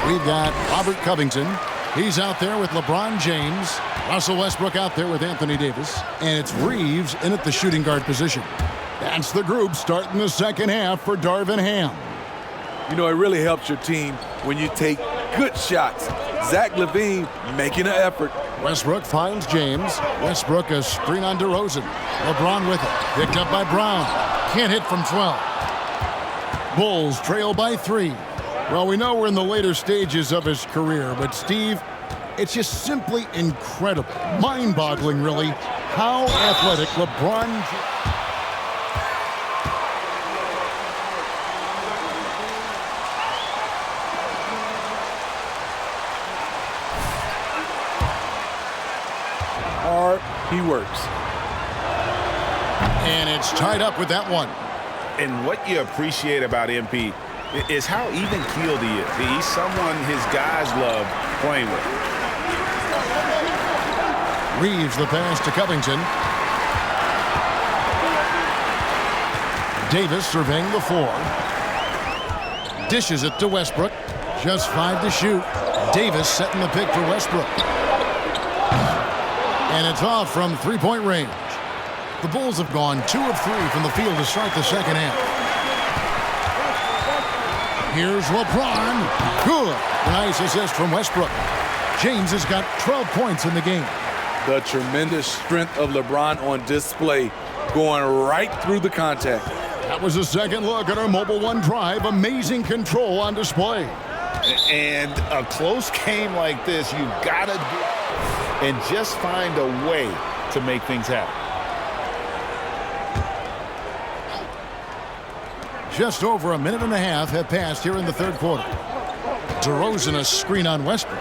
We've got Robert Covington. He's out there with LeBron James. Russell Westbrook out there with Anthony Davis. And it's Reeves in at the shooting guard position. That's the group starting the second half for Darvin Ham. You know, it really helps your team when you take good shots. Zach LaVine making an effort. Westbrook finds James. Westbrook a screen on DeRozan. LeBron with it. Picked up by Brown. Can't hit from 12. Bulls trail by 3. Well, we know we're in the later stages of his career, but Steve, it's just simply incredible, mind-boggling really, how athletic LeBron. Hard, he works. And it's tied up with that one. And what you appreciate about MP is how even-keeled he is. He's someone his guys love playing with. Reeves the pass to Covington. Davis surveying the 4. Dishes it to Westbrook. Just 5 to shoot. Davis setting the pick for Westbrook. And it's off from three-point range. The Bulls have gone 2 of 3 from the field to start the second half. Here's LeBron. Good. Nice assist from Westbrook. James has got 12 points in the game. The tremendous strength of LeBron on display, going right through the contact. That was a second look at our Mobile One drive. Amazing control on display. And a close game like this, you've got to do and just find a way to make things happen. Just over a minute and a half have passed here in the third quarter. DeRozan a screen on Westbrook.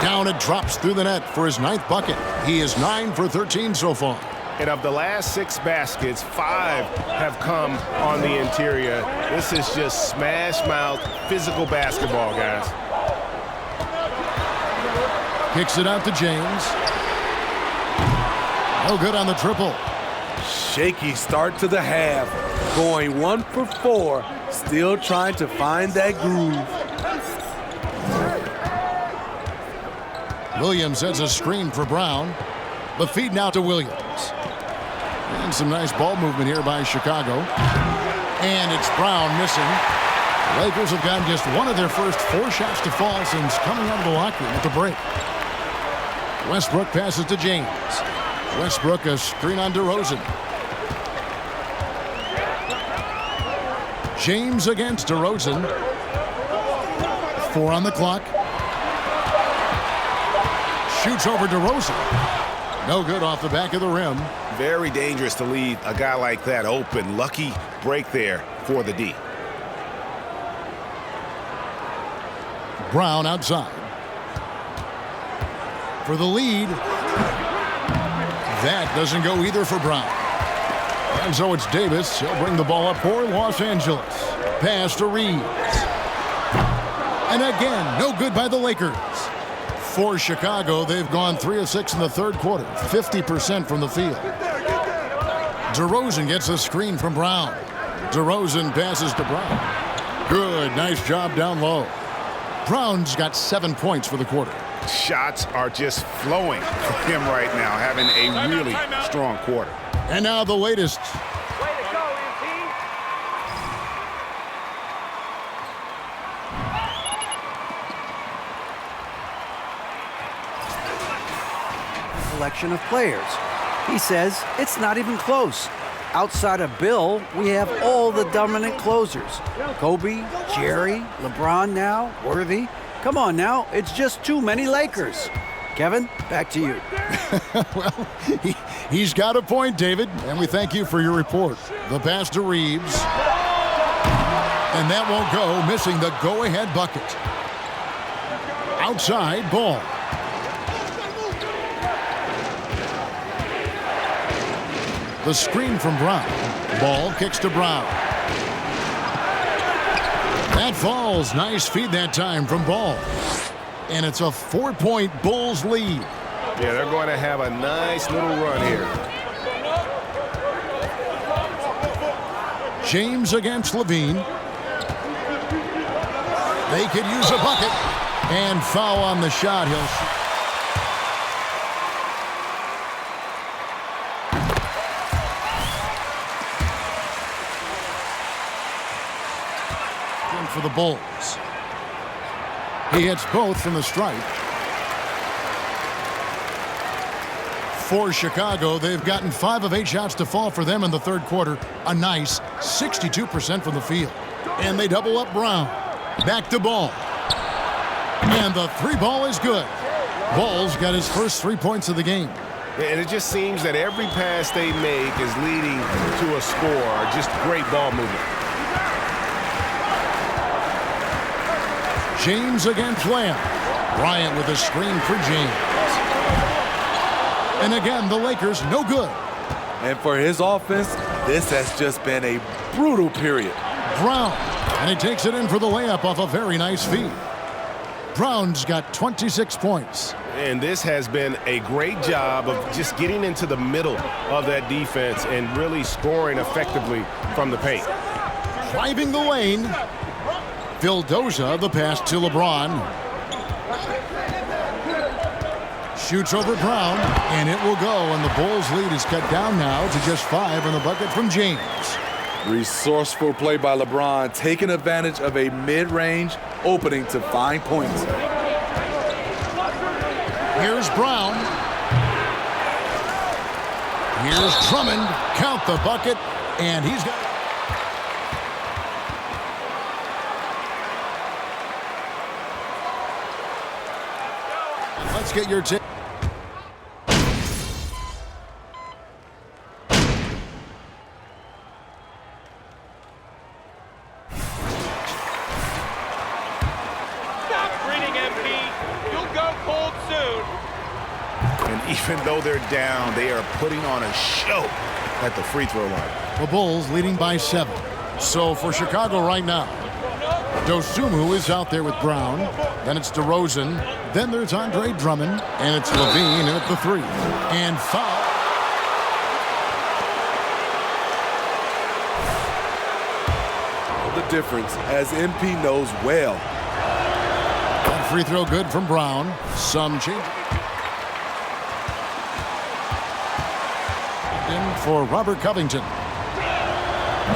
Down it drops through the net for his 9th bucket. He is 9 for 13 so far. And of the last 6 baskets, 5 have come on the interior. This is just smash mouth, physical basketball, guys. Kicks it out to James. No good on the triple. Shaky start to the half. Going 1 for 4. Still trying to find that groove. Williams sets a screen for Brown. The feed now to Williams. And some nice ball movement here by Chicago. And it's Brown missing. The Lakers have gotten just one of their first 4 shots to fall since coming out of the locker room at the break. Westbrook passes to James. Westbrook a screen on DeRozan. James against DeRozan. 4 on the clock. Shoots over DeRozan. No good off the back of the rim. Very dangerous to leave a guy like that open. Lucky break there for the D. Brown outside. For the lead. That doesn't go either for Brown. And so it's Davis. He'll bring the ball up for Los Angeles. Pass to Reeves. And again, no good by the Lakers. For Chicago, they've gone 3 of 6 in the third quarter. 50% from the field. DeRozan gets a screen from Brown. DeRozan passes to Brown. Good, nice job down low. Brown's got 7 points for the quarter. Shots are just flowing for him right now, having a really strong quarter. And now the latest. Way to go, MP. Selection of players. He says it's not even close. Outside of Bill, we have all the dominant closers. Kobe, Jerry, LeBron now, Worthy. Come on now, it's just too many Lakers. Kevin, back to you. Well, he's got a point, David, and we thank you for your report. The pass to Reeves. And that won't go, missing the go-ahead bucket. Outside, Ball. The screen from Brown. Ball kicks to Brown. That falls. Nice feed that time from Ball. And it's a 4-point Bulls lead. Yeah, they're going to have a nice little run here. James against Levine. They could use a bucket. And foul on the shot. For the Bulls. He hits both from the stripe. For Chicago, they've gotten 5 of 8 shots to fall for them in the third quarter. A nice 62% from the field. And they double up Brown. Back to Ball. And the 3-ball is good. Ball's got his first 3 points of the game. And it just seems that every pass they make is leading to a score. Just great ball movement. James against Lamb. Bryant with a screen for James. And again, the Lakers no good. And for his offense, this has just been a brutal period. Brown, and he takes it in for the layup off a very nice feed. Brown's got 26 points. And this has been a great job of just getting into the middle of that defense and really scoring effectively from the paint. Driving the lane. Vildoza, the pass to LeBron. Shoots over Brown, and it will go, and the Bulls' lead is cut down now to just 5 on the bucket from James. Resourceful play by LeBron, taking advantage of a mid-range opening to find points. Here's Brown. Here's Drummond. Count the bucket, and he's got... Let's get your tip. Even though they're down, they are putting on a show at the free throw line. The Bulls leading by 7. So for Chicago right now, Dosunmu is out there with Brown. Then it's DeRozan. Then there's Andre Drummond. And it's Levine in at the 3. And foul. The difference, as MP knows well. That free throw good from Brown. Some change. In for Robert Covington.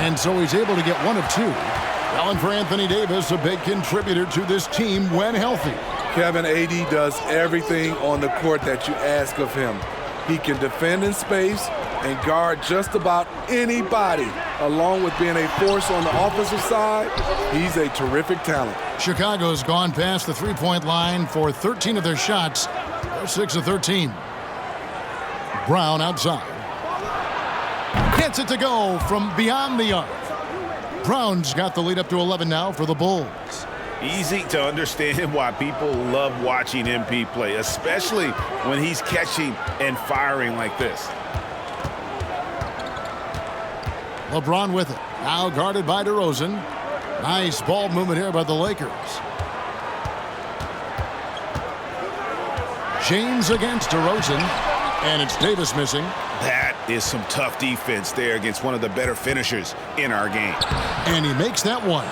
And so he's able to get 1 of 2. And for Anthony Davis, a big contributor to this team when healthy. Kevin, AD does everything on the court that you ask of him. He can defend in space and guard just about anybody. Along with being a force on the offensive side, he's a terrific talent. Chicago's gone past the three-point line for 13 of their shots. They're 6 of 13. Brown outside. Gets it to go from beyond the arc. Brown's got the lead up to 11 now for the Bulls. Easy to understand why people love watching MP play, especially when he's catching and firing like this. LeBron with it. Now guarded by DeRozan. Nice ball movement here by the Lakers. James against DeRozan. And it's Davis missing. That is some tough defense there against one of the better finishers in our game. And he makes that one.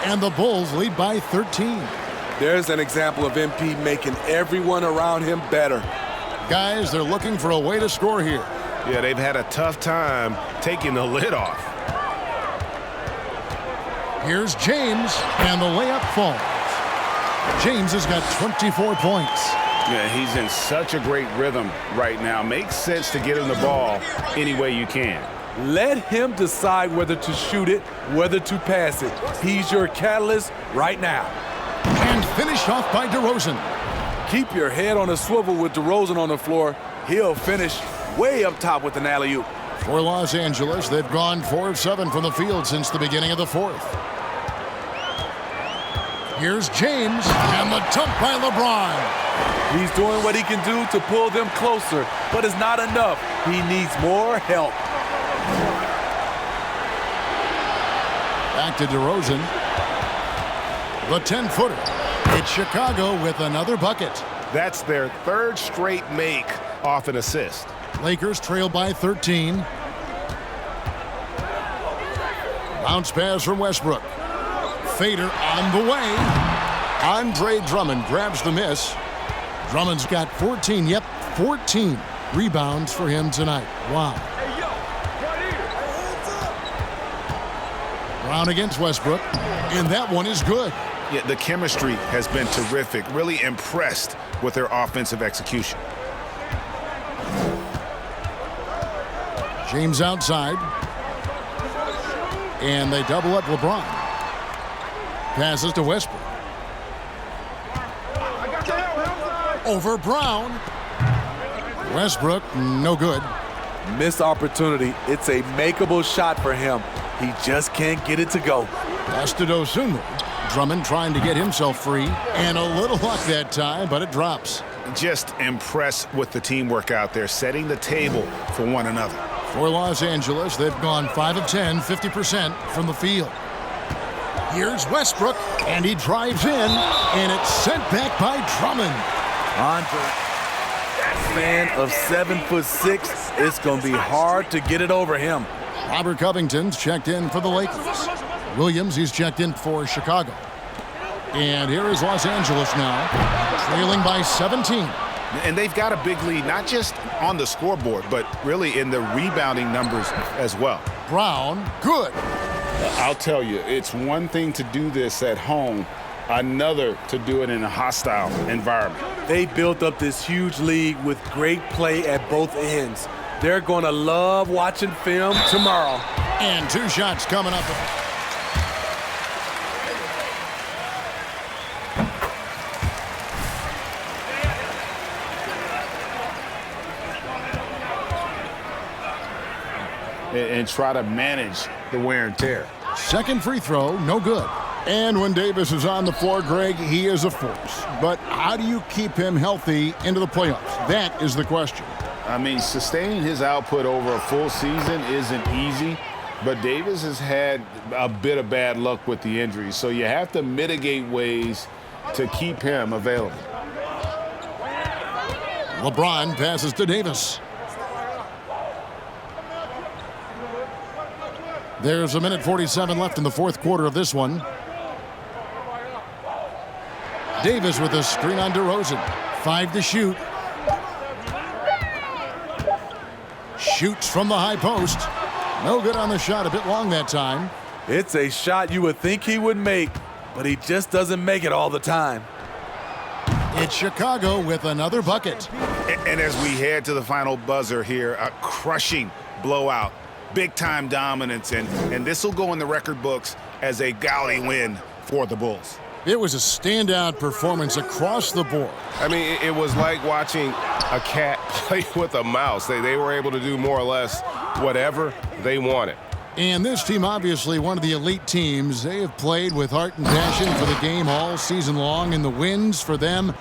And the Bulls lead by 13. There's an example of MP making everyone around him better. Guys, they're looking for a way to score here. Yeah, they've had a tough time taking the lid off. Here's James, and the layup falls. James has got 24 points. Yeah, he's in such a great rhythm right now. Makes sense to get him the ball any way you can. Let him decide whether to shoot it, whether to pass it. He's your catalyst right now. And finished off by DeRozan. Keep your head on a swivel with DeRozan on the floor. He'll finish way up top with an alley-oop. For Los Angeles, they've gone 4 of 7 from the field since the beginning of the 4th. Here's James, and the dunk by LeBron. He's doing what he can do to pull them closer, but it's not enough. He needs more help. Back to DeRozan. The 10-footer. It's Chicago with another bucket. That's their 3rd straight make off an assist. Lakers trail by 13. Bounce pass from Westbrook. Fader on the way. Andre Drummond grabs the miss. Drummond's got 14, 14 rebounds for him tonight. Wow. Brown against Westbrook, and that one is good. Yeah, the chemistry has been terrific. Really impressed with their offensive execution. James outside. And they double up LeBron. Passes to Westbrook. Over Brown. Westbrook, no good. Missed opportunity. It's a makeable shot for him. He just can't get it to go. Pass to Dosunmu. Drummond trying to get himself free. And a little luck that time, but it drops. Just impressed with the teamwork out there, setting the table for one another. For Los Angeles, they've gone 5 of 10, 50% from the field. Here's Westbrook, and he drives in, and it's sent back by Drummond. Andre, man of 7'6", it's going to be hard to get it over him. Robert Covington's checked in for the Lakers. Williams, he's checked in for Chicago. And here is Los Angeles now, trailing by 17. And they've got a big lead, not just on the scoreboard, but really in the rebounding numbers as well. Brown, good. I'll tell you, it's one thing to do this at home, another to do it in a hostile environment. They built up this huge lead with great play at both ends. They're going to love watching film tomorrow. And 2 shots coming up. And try to manage the wear and tear. Second free throw, no good. And when Davis is on the floor, Greg, he is a force. But how do you keep him healthy into the playoffs? That is the question. I mean, sustaining his output over a full season isn't easy, but Davis has had a bit of bad luck with the injuries, so you have to mitigate ways to keep him available. LeBron passes to Davis. There's 1:47 left in the fourth quarter of this one. Davis with a screen on DeRozan. 5 to shoot. Shoots from the high post. No good on the shot, a bit long that time. It's a shot you would think he would make, but he just doesn't make it all the time. It's Chicago with another bucket. And as we head to the final buzzer here, a crushing blowout, big-time dominance, and this will go in the record books as a gaudy win for the Bulls. It was a standout performance across the board. I mean, it was like watching a cat play with a mouse. They were able to do more or less whatever they wanted. And this team, obviously one of the elite teams. They have played with heart and passion for the game all season long, and the wins for them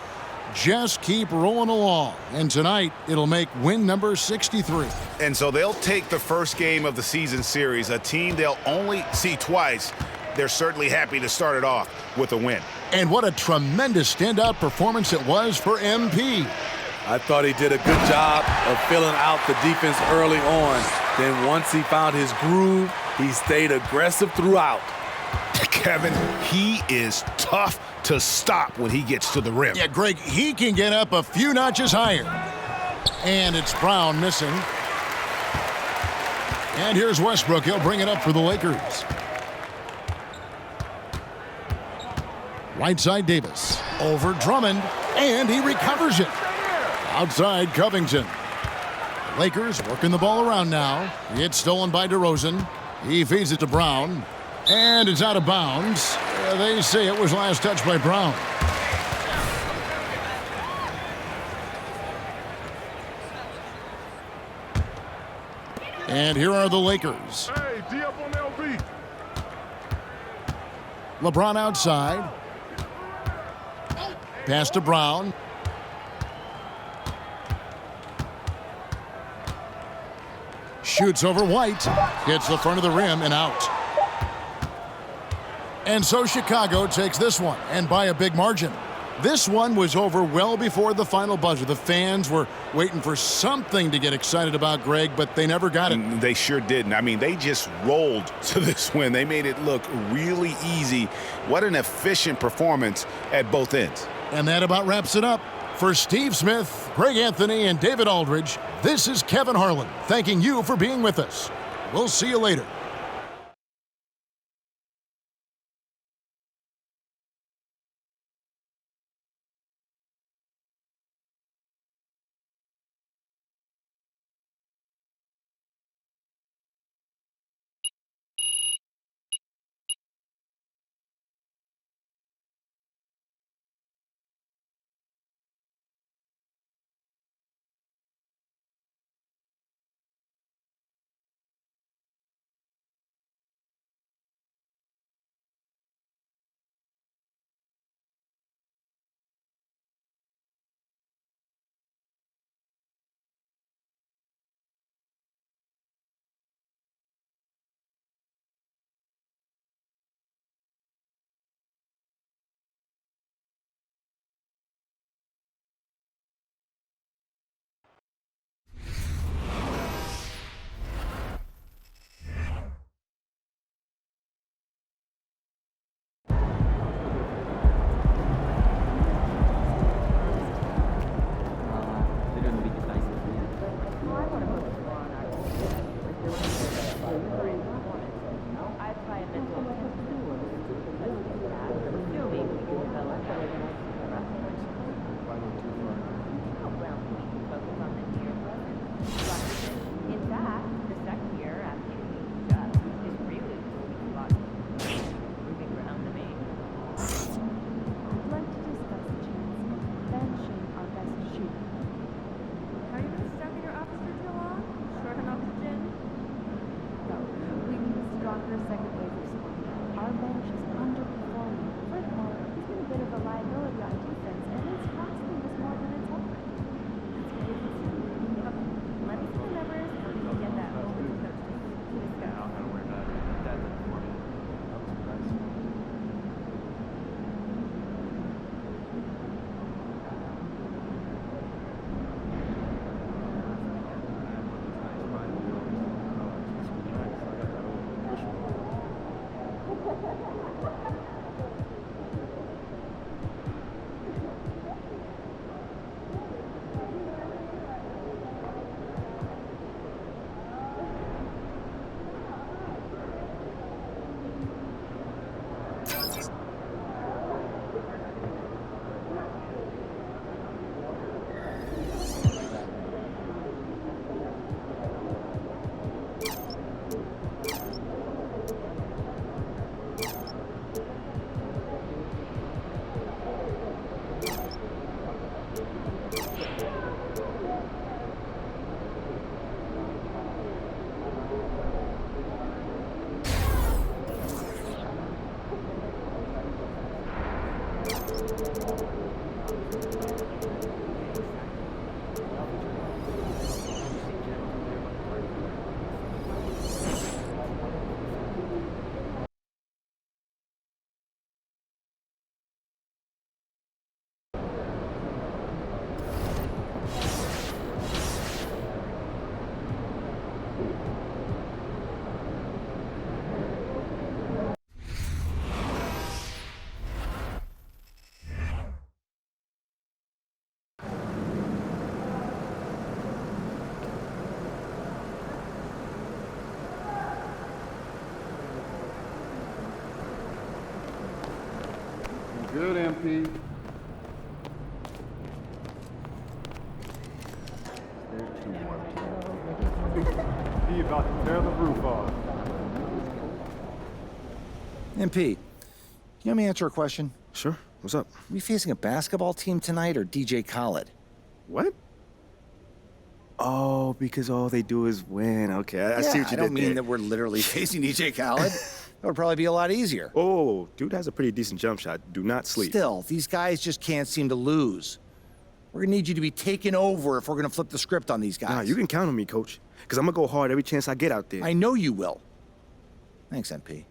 just keep rolling along. And tonight, it'll make win number 63. And so they'll take the first game of the season series, a team they'll only see twice. They're certainly happy to start it off with a win. And what a tremendous standout performance it was for MP. I thought he did a good job of filling out the defense early on. Then once he found his groove, he stayed aggressive throughout. Kevin, he is tough to stop when he gets to the rim. Yeah, Greg, he can get up a few notches higher. And it's Brown missing. And here's Westbrook. He'll bring it up for the Lakers. Right side Davis. Over Drummond. And he recovers it. Outside Covington. Lakers working the ball around now. It's stolen by DeRozan. He feeds it to Brown. And it's out of bounds. They say it was last touched by Brown. And here are the Lakers. Hey, D up on LB. LeBron outside. Pass to Brown. Shoots over White. Hits the front of the rim and out. And so Chicago takes this one, and by a big margin. This one was over well before the final buzzer. The fans were waiting for something to get excited about, Greg, but they never got it. They sure didn't. I mean, they just rolled to this win. They made it look really easy. What an efficient performance at both ends. And that about wraps it up. For Steve Smith, Greg Anthony, and David Aldridge, this is Kevin Harlan, thanking you for being with us. We'll see you later. Good, MP. There's 2 more. He about to tear the roof off. MP, can you let me answer a question? Sure. What's up? Are we facing a basketball team tonight or DJ Khaled? What? Oh, because all they do is win. Okay, I see what you I don't did mean there. that we're literally facing DJ Khaled. That would probably be a lot easier. Oh, dude has a pretty decent jump shot. Do not sleep. Still, these guys just can't seem to lose. We're gonna need you to be taken over if we're gonna flip the script on these guys. Nah, you can count on me, Coach. Because I'm going to go hard every chance I get out there. I know you will. Thanks, MP.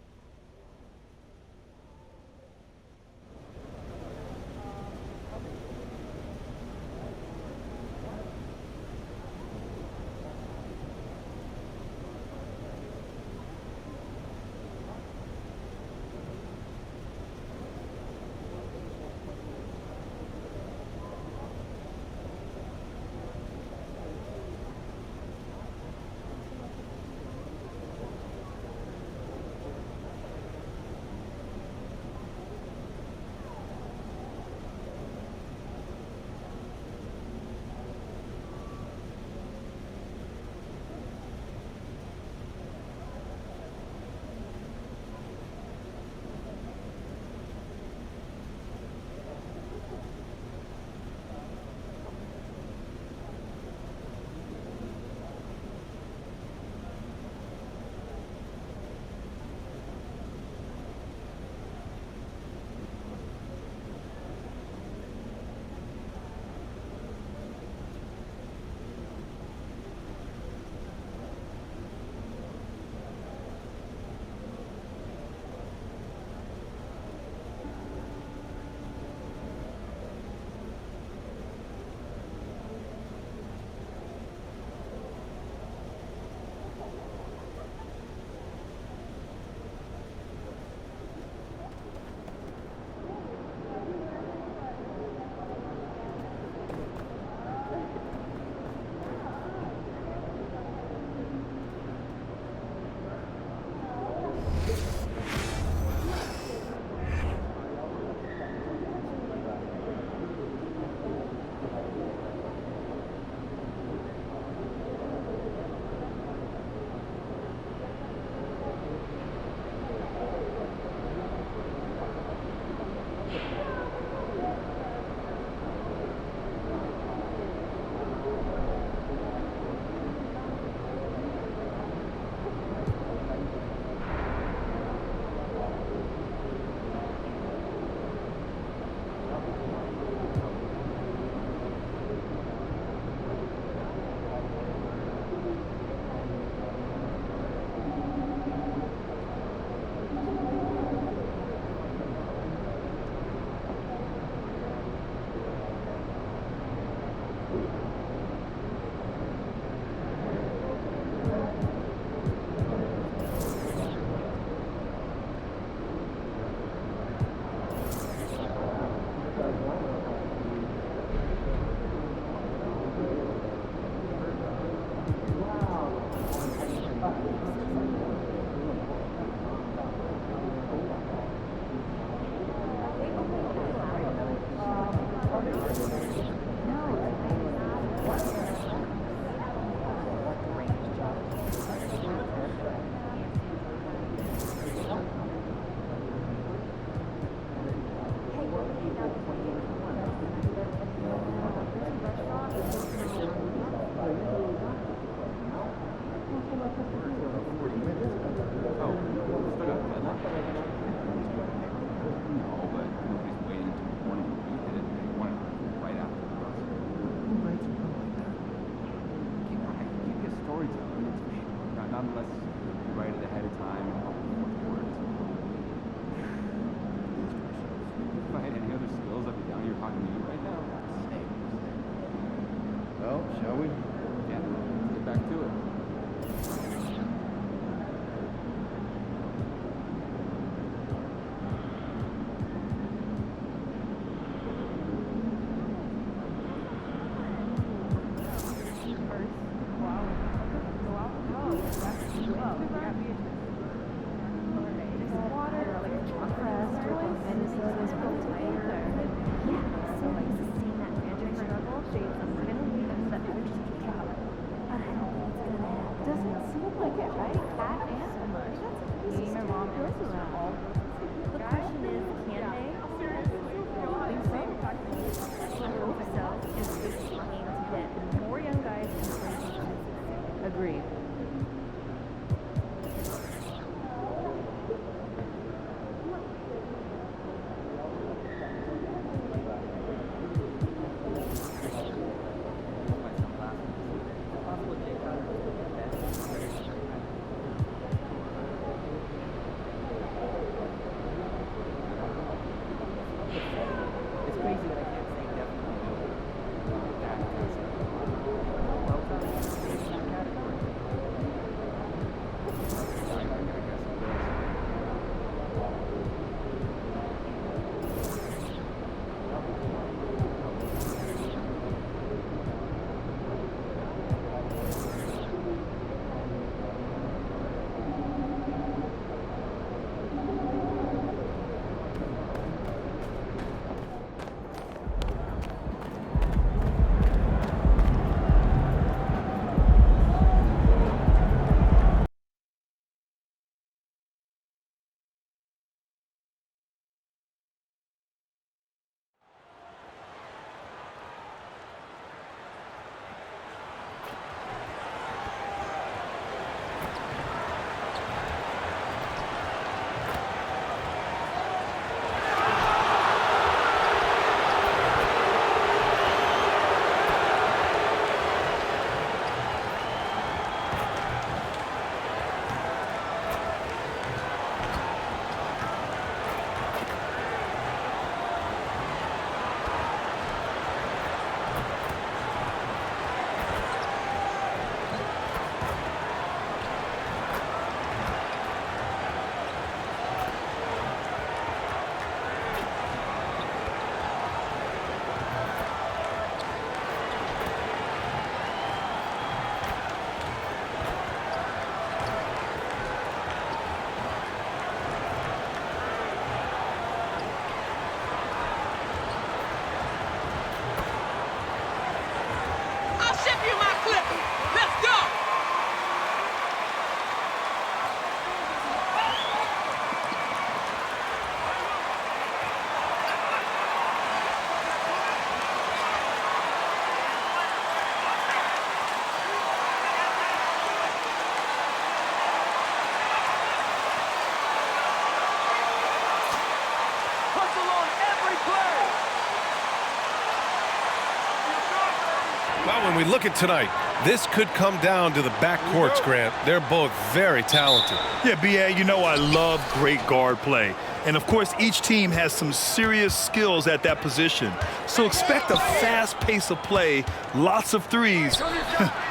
we look at tonight, this could come down to the backcourts, Grant. They're both very talented. Yeah, B.A., you know I love great guard play. And, of course, each team has some serious skills at that position. So expect a fast pace of play, lots of threes.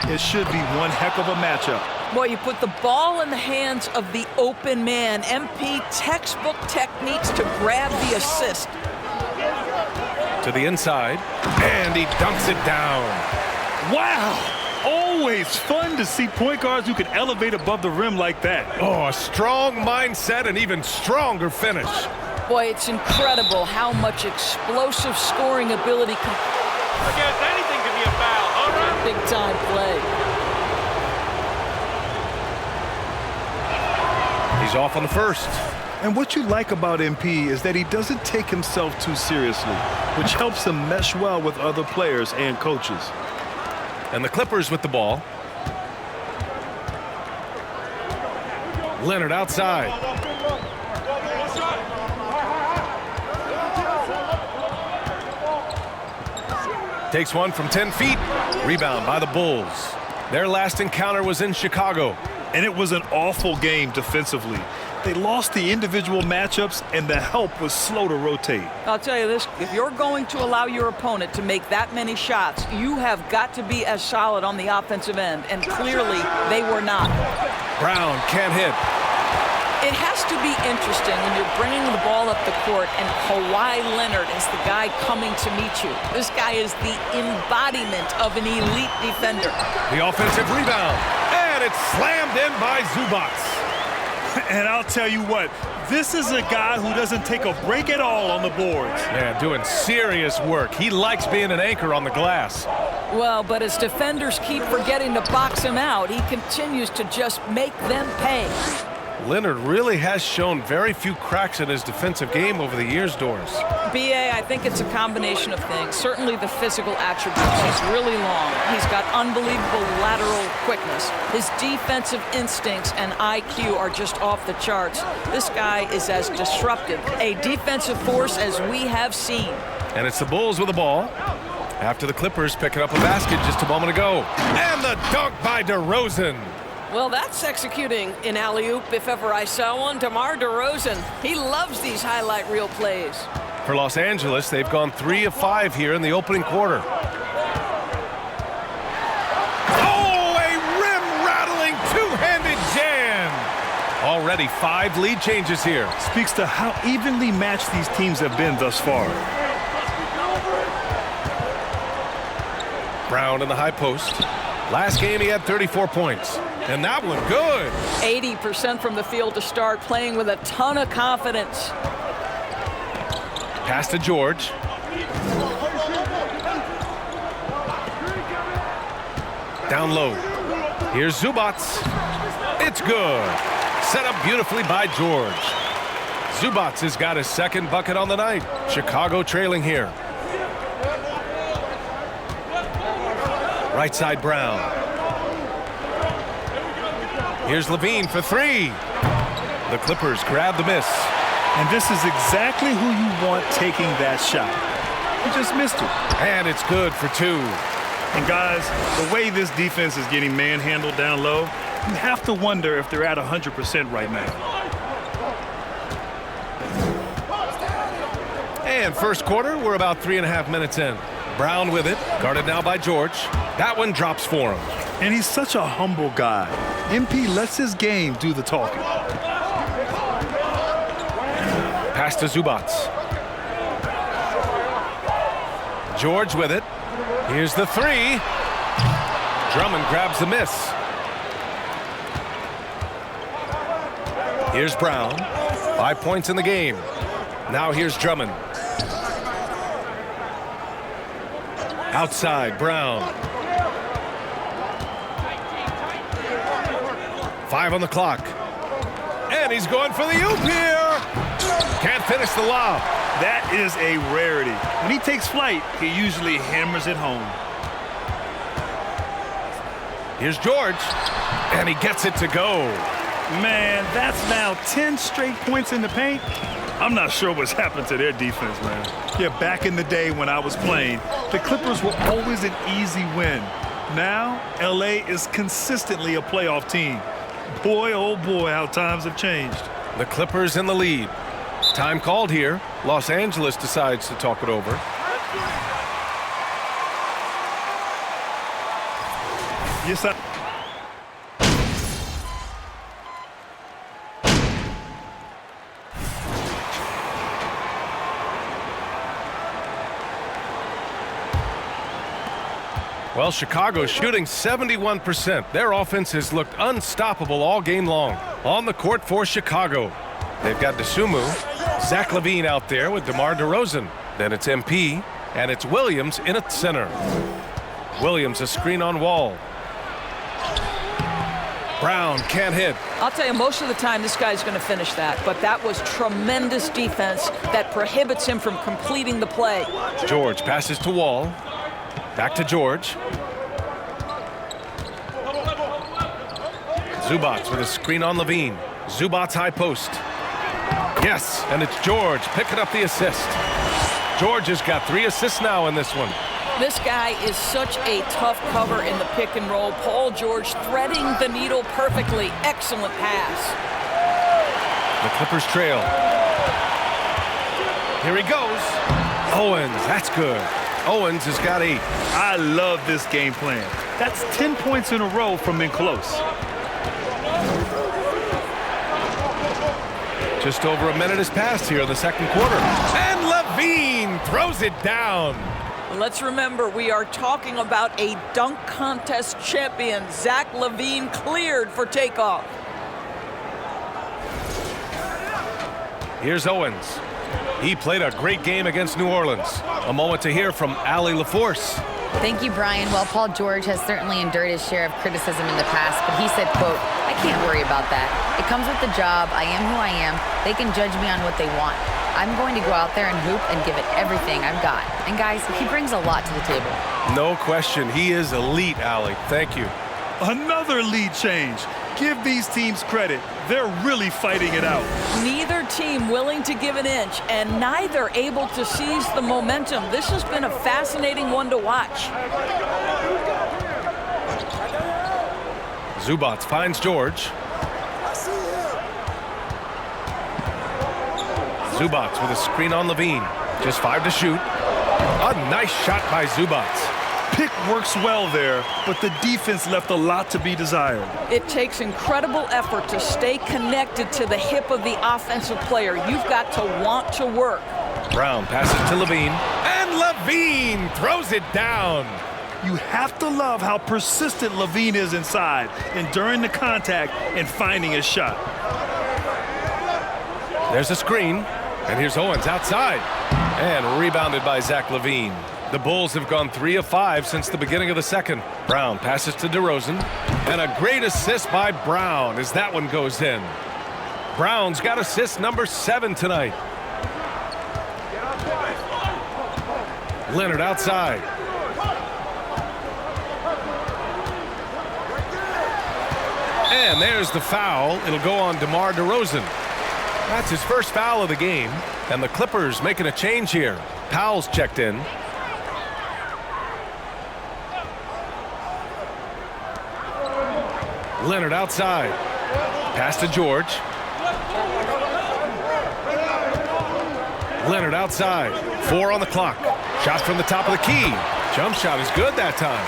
It should be one heck of a matchup. Boy, you put the ball in the hands of the open man. MP textbook techniques to grab the assist. To the inside, and he dunks it down. Wow! Always fun to see point guards who can elevate above the rim like that. Oh, a strong mindset and even stronger finish. Boy, it's incredible how much explosive scoring ability can... I guess anything can be a foul, all right? Big time play. He's off on the first. And what you like about MP is that he doesn't take himself too seriously, which helps him mesh well with other players and coaches. And the Clippers with the ball. Leonard outside. Takes one from 10 feet. Rebound by the Bulls. Their last encounter was in Chicago. And it was an awful game defensively. They lost the individual matchups, and the help was slow to rotate. I'll tell you this, if you're going to allow your opponent to make that many shots, you have got to be as solid on the offensive end, and clearly they were not. Brown can't hit. It has to be interesting when you're bringing the ball up the court and Kawhi Leonard is the guy coming to meet you. This guy is the embodiment of an elite defender. The offensive rebound, and it's slammed in by Zubac. And I'll tell you what, this is a guy who doesn't take a break at all on the boards. Yeah, doing serious work. He likes being an anchor on the glass. Well, but as defenders keep forgetting to box him out, he continues to just make them pay. Leonard really has shown very few cracks in his defensive game over the years, Doris. B.A., I think it's a combination of things. Certainly the physical attributes. He's really long. He's got unbelievable lateral quickness. His defensive instincts and IQ are just off the charts. This guy is as disruptive a defensive force as we have seen. And it's the Bulls with the ball. After the Clippers picking up a basket just a moment ago. And the dunk by DeRozan. Well, that's executing an alley-oop if ever I saw one. DeMar DeRozan, he loves these highlight reel plays. For Los Angeles, they've gone 3 of 5 here in the opening quarter. Oh, a rim-rattling two-handed jam. Already 5 lead changes here. Speaks to how evenly matched these teams have been thus far. Brown in the high post. Last game he had 34 points. And that one good. 80% from the field to start, playing with a ton of confidence. Pass to George. Down low. Here's Zubac. It's good. Set up beautifully by George. Zubac has got his second bucket on the night. Chicago trailing here. Right side Brown. Here's Levine for 3. The Clippers grab the miss. And this is exactly who you want taking that shot. He just missed it. And it's good for 2. And guys, the way this defense is getting manhandled down low, you have to wonder if they're at 100% right now. And first quarter, we're about 3.5 minutes in. Brown with it, guarded now by George. That one drops for him. And he's such a humble guy. MP lets his game do the talking. Pass to Zubac. George with it. Here's the 3. Drummond grabs the miss. Here's Brown. 5 points in the game. Now here's Drummond. Outside, Brown. 5 on the clock. And he's going for the oop here. Can't finish the lob. That is a rarity. When he takes flight, he usually hammers it home. Here's George. And he gets it to go. Man, that's now 10 straight points in the paint. I'm not sure what's happened to their defense, man. Yeah, back in the day when I was playing, the Clippers were always an easy win. Now, LA is consistently a playoff team. Boy, oh boy, how times have changed. The Clippers in the lead. Time called here. Los Angeles decides to talk it over. Yes, sir. Well, Chicago's shooting 71%. Their offense has looked unstoppable all game long. On the court for Chicago, they've got DeSumo, Zach LaVine out there with DeMar DeRozan. Then it's MP, and it's Williams in at center. Williams a screen on Wall. Brown can't hit. I'll tell you, most of the time this guy's going to finish that, but that was tremendous defense that prohibits him from completing the play. George passes to Wall. Back to George. Zubats with a screen on LaVine. Zubats high post. Yes, and it's George picking up the assist. George has got 3 assists now in this one. This guy is such a tough cover in the pick and roll. Paul George threading the needle perfectly. Excellent pass. The Clippers trail. Here he goes. Owens, that's good. Owens has got 8. I love this game plan. That's 10 points in a row from in close. Just over a minute has passed here in the second quarter. And LaVine throws it down. Let's remember, we are talking about a dunk contest champion. Zach LaVine cleared for takeoff. Here's Owens. He played a great game against New Orleans. A moment to hear from Allie LaForce. Thank you, Brian. Well, Paul George has certainly endured his share of criticism in the past, but he said, quote, "I can't worry about that. It comes with the job. I am who I am. They can judge me on what they want. I'm going to go out there and hoop and give it everything I've got." And guys, he brings a lot to the table. No question. He is elite, Allie. Thank you. Another lead change. Give these teams credit. They're really fighting it out. Neither team willing to give an inch, and neither able to seize the momentum. This has been a fascinating one to watch. Zubats finds George. Zubats with a screen on LaVine. Just 5 to shoot. A nice shot by Zubats. Pick works well there, but the defense left a lot to be desired. It takes incredible effort to stay connected to the hip of the offensive player. You've got to want to work. Brown passes to LaVine, and LaVine throws it down. You have to love how persistent LaVine is inside, enduring the contact and finding his shot. There's a screen, and here's Owens outside, and rebounded by Zach LaVine. The Bulls have gone 3 of 5 since the beginning of the second. Brown passes to DeRozan, and a great assist by Brown as that one goes in. Brown's got assist number 7 tonight. Leonard outside. And there's the foul. It'll go on DeMar DeRozan. That's his first foul of the game, and the Clippers making a change here. Powell's checked in. Leonard outside. Pass to George. Leonard outside. 4 on the clock. Shot from the top of the key. Jump shot is good that time.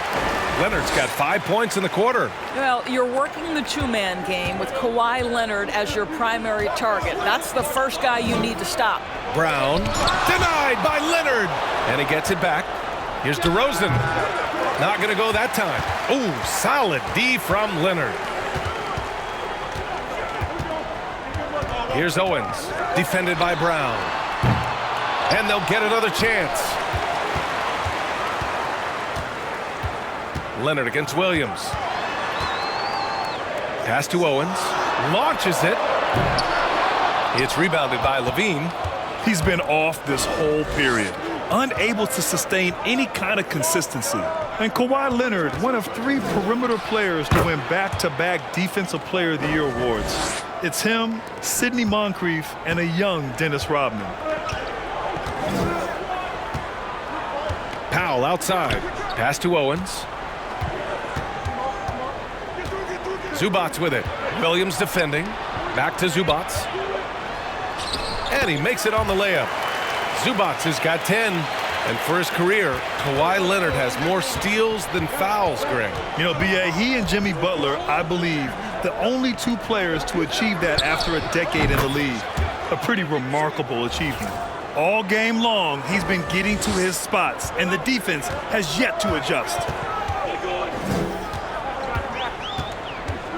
Leonard's got 5 points in the quarter. Well, you're working the two-man game with Kawhi Leonard as your primary target. That's the first guy you need to stop. Brown denied by Leonard. And he gets it back. Here's DeRozan. Not going to go that time. Ooh, solid D from Leonard. Here's Owens, defended by Brown. And they'll get another chance. Leonard against Williams. Pass to Owens. Launches it. It's rebounded by LaVine. He's been off this whole period, unable to sustain any kind of consistency. And Kawhi Leonard, one of 3 perimeter players to win back-to-back Defensive Player of the Year awards. It's him, Sidney Moncrief, and a young Dennis Rodman. Powell outside. Pass to Owens. Zubats with it. Williams defending. Back to Zubats. And he makes it on the layup. Zubats has got 10. And for his career, Kawhi Leonard has more steals than fouls, Greg. You know, B.A., he and Jimmy Butler, I believe, the only two players to achieve that after a decade in the league. A pretty remarkable achievement. All game long, he's been getting to his spots, and the defense has yet to adjust.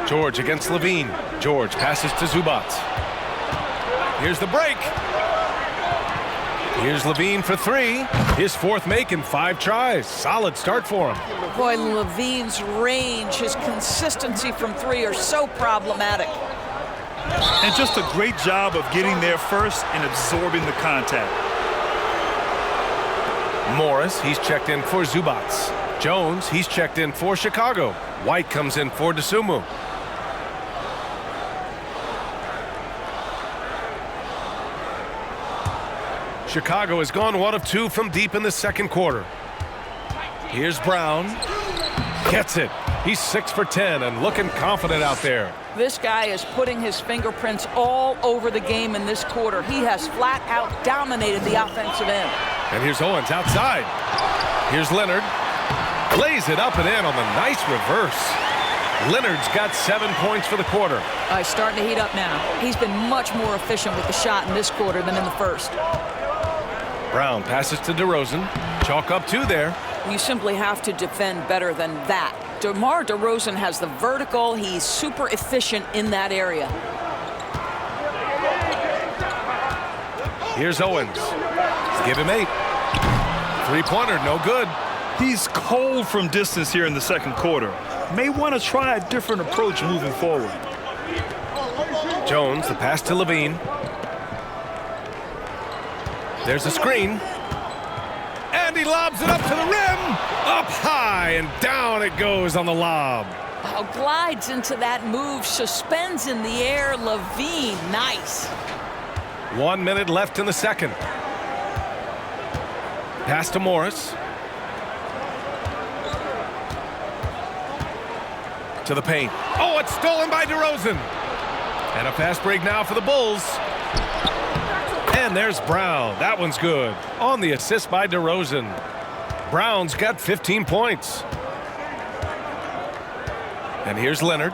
George against Levine. George passes to Zubats. Here's the break. Here's Levine for three. His fourth make in 5 tries. Solid start for him. Boy, Levine's range, his consistency from three are so problematic. And just a great job of getting there first and absorbing the contact. Morris, he's checked in for Zubats. Jones, he's checked in for Chicago. White comes in for DeSumo. Chicago has gone 1 of 2 from deep in the second quarter. Here's Brown. Gets it. He's 6 for 10 and looking confident out there. This guy is putting his fingerprints all over the game in this quarter. He has flat out dominated the offensive end. And here's Owens outside. Here's Leonard. Lays it up and in on the nice reverse. Leonard's got 7 points for the quarter. He's starting to heat up now. He's been much more efficient with the shot in this quarter than in the first. Brown passes to DeRozan. Chalk up 2 there. You simply have to defend better than that. DeMar DeRozan has the vertical. He's super efficient in that area. Here's Owens. Give him 8. Three-pointer, no good. He's cold from distance here in the second quarter. May want to try a different approach moving forward. Jones, the pass to Levine. There's a screen. And he lobs it up to the rim. Up high and down it goes on the lob. Oh, glides into that move, suspends in the air. Levine, nice. 1 minute left in the second. Pass to Morris. To the paint. Oh, it's stolen by DeRozan. And a fast break now for the Bulls. And there's Brown. That one's good. On the assist by DeRozan. Brown's got 15 points. And here's Leonard.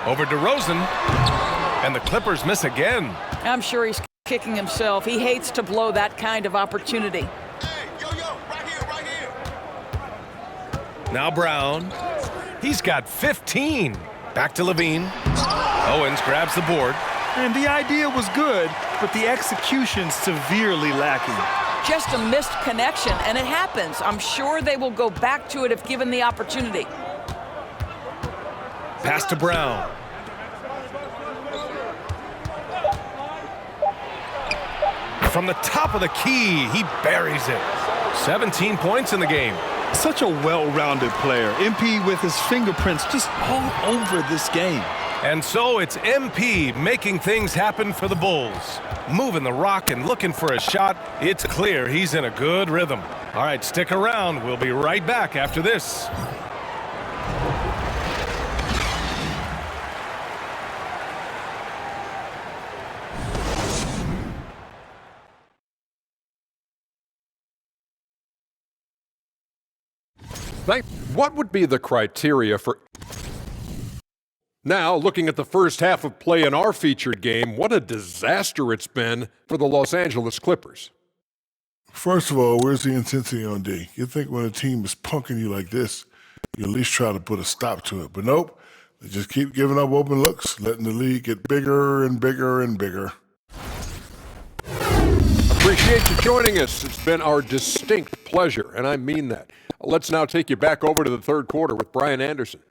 Over DeRozan. And the Clippers miss again. I'm sure he's kicking himself. He hates to blow that kind of opportunity. Now Brown. He's got 15. Back to Levine. Owens grabs the board. And the idea was good, but the execution severely lacking. Just a missed connection, and it happens. I'm sure they will go back to it if given the opportunity. Pass to Brown. From the top of the key, he buries it. 17 points in the game. Such a well-rounded player. MP with his fingerprints just all over this game. And so it's MP making things happen for the Bulls. Moving the rock and looking for a shot. It's clear he's in a good rhythm. All right, stick around. We'll be right back after this. What would be the criteria for... Now, looking at the first half of play in our featured game, what a disaster it's been for the Los Angeles Clippers. First of all, where's the intensity on D? You think when a team is punking you like this, you at least try to put a stop to it. But nope, they just keep giving up open looks, letting the league get bigger and bigger and bigger. Appreciate you joining us. It's been our distinct pleasure, and I mean that. Let's now take you back over to the third quarter with Brian Anderson.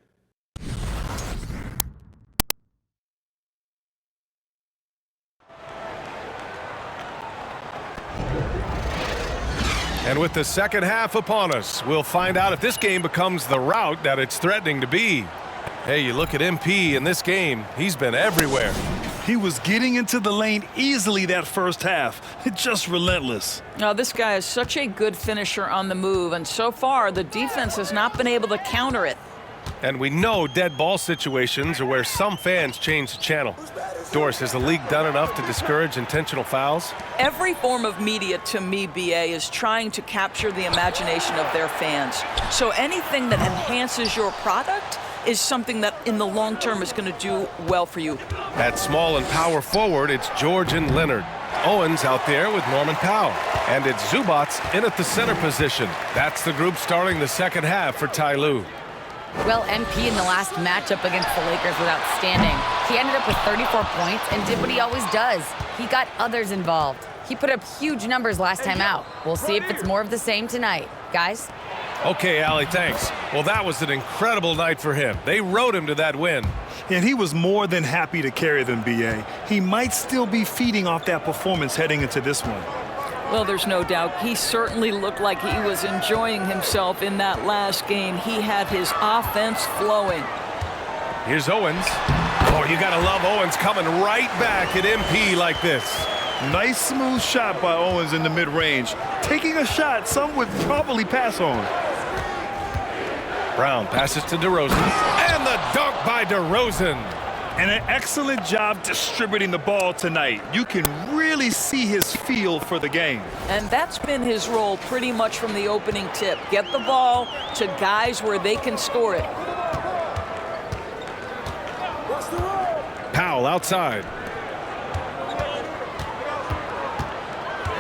And with the second half upon us, we'll find out if this game becomes the rout that it's threatening to be. Hey, you look at MP in this game, he's been everywhere. He was getting into the lane easily that first half. Just relentless. Now, this guy is such a good finisher on the move, and so far the defense has not been able to counter it. And we know dead ball situations are where some fans change the channel. Doris, has the league done enough to discourage intentional fouls? Every form of media, to me, BA, is trying to capture the imagination of their fans. So anything that enhances your product is something that in the long term is going to do well for you. At small and power forward, it's George and Leonard. Owens out there with Norman Powell. And it's Zubats in at the center position. That's the group starting the second half for Ty Lue. Well, MP in the last matchup against the Lakers was outstanding. He ended up with 34 points and did what he always does. He got others involved. He put up huge numbers last time out. We'll see if it's more of the same tonight. Guys? Okay, Allie, thanks. Well, that was an incredible night for him. They rode him to that win. And he was more than happy to carry them, BA. He might still be feeding off that performance heading into this one. Well, there's no doubt. He certainly looked like he was enjoying himself in that last game. He had his offense flowing. Here's Owens. Oh, you gotta love Owens coming right back at MP like this. Nice smooth shot by Owens in the mid-range. Taking a shot some would probably pass on. Brown passes to DeRozan. And the dunk by DeRozan. And an excellent job distributing the ball tonight. You can really see his feel for the game. And that's been his role pretty much from the opening tip. Get the ball to guys where they can score it. Powell outside.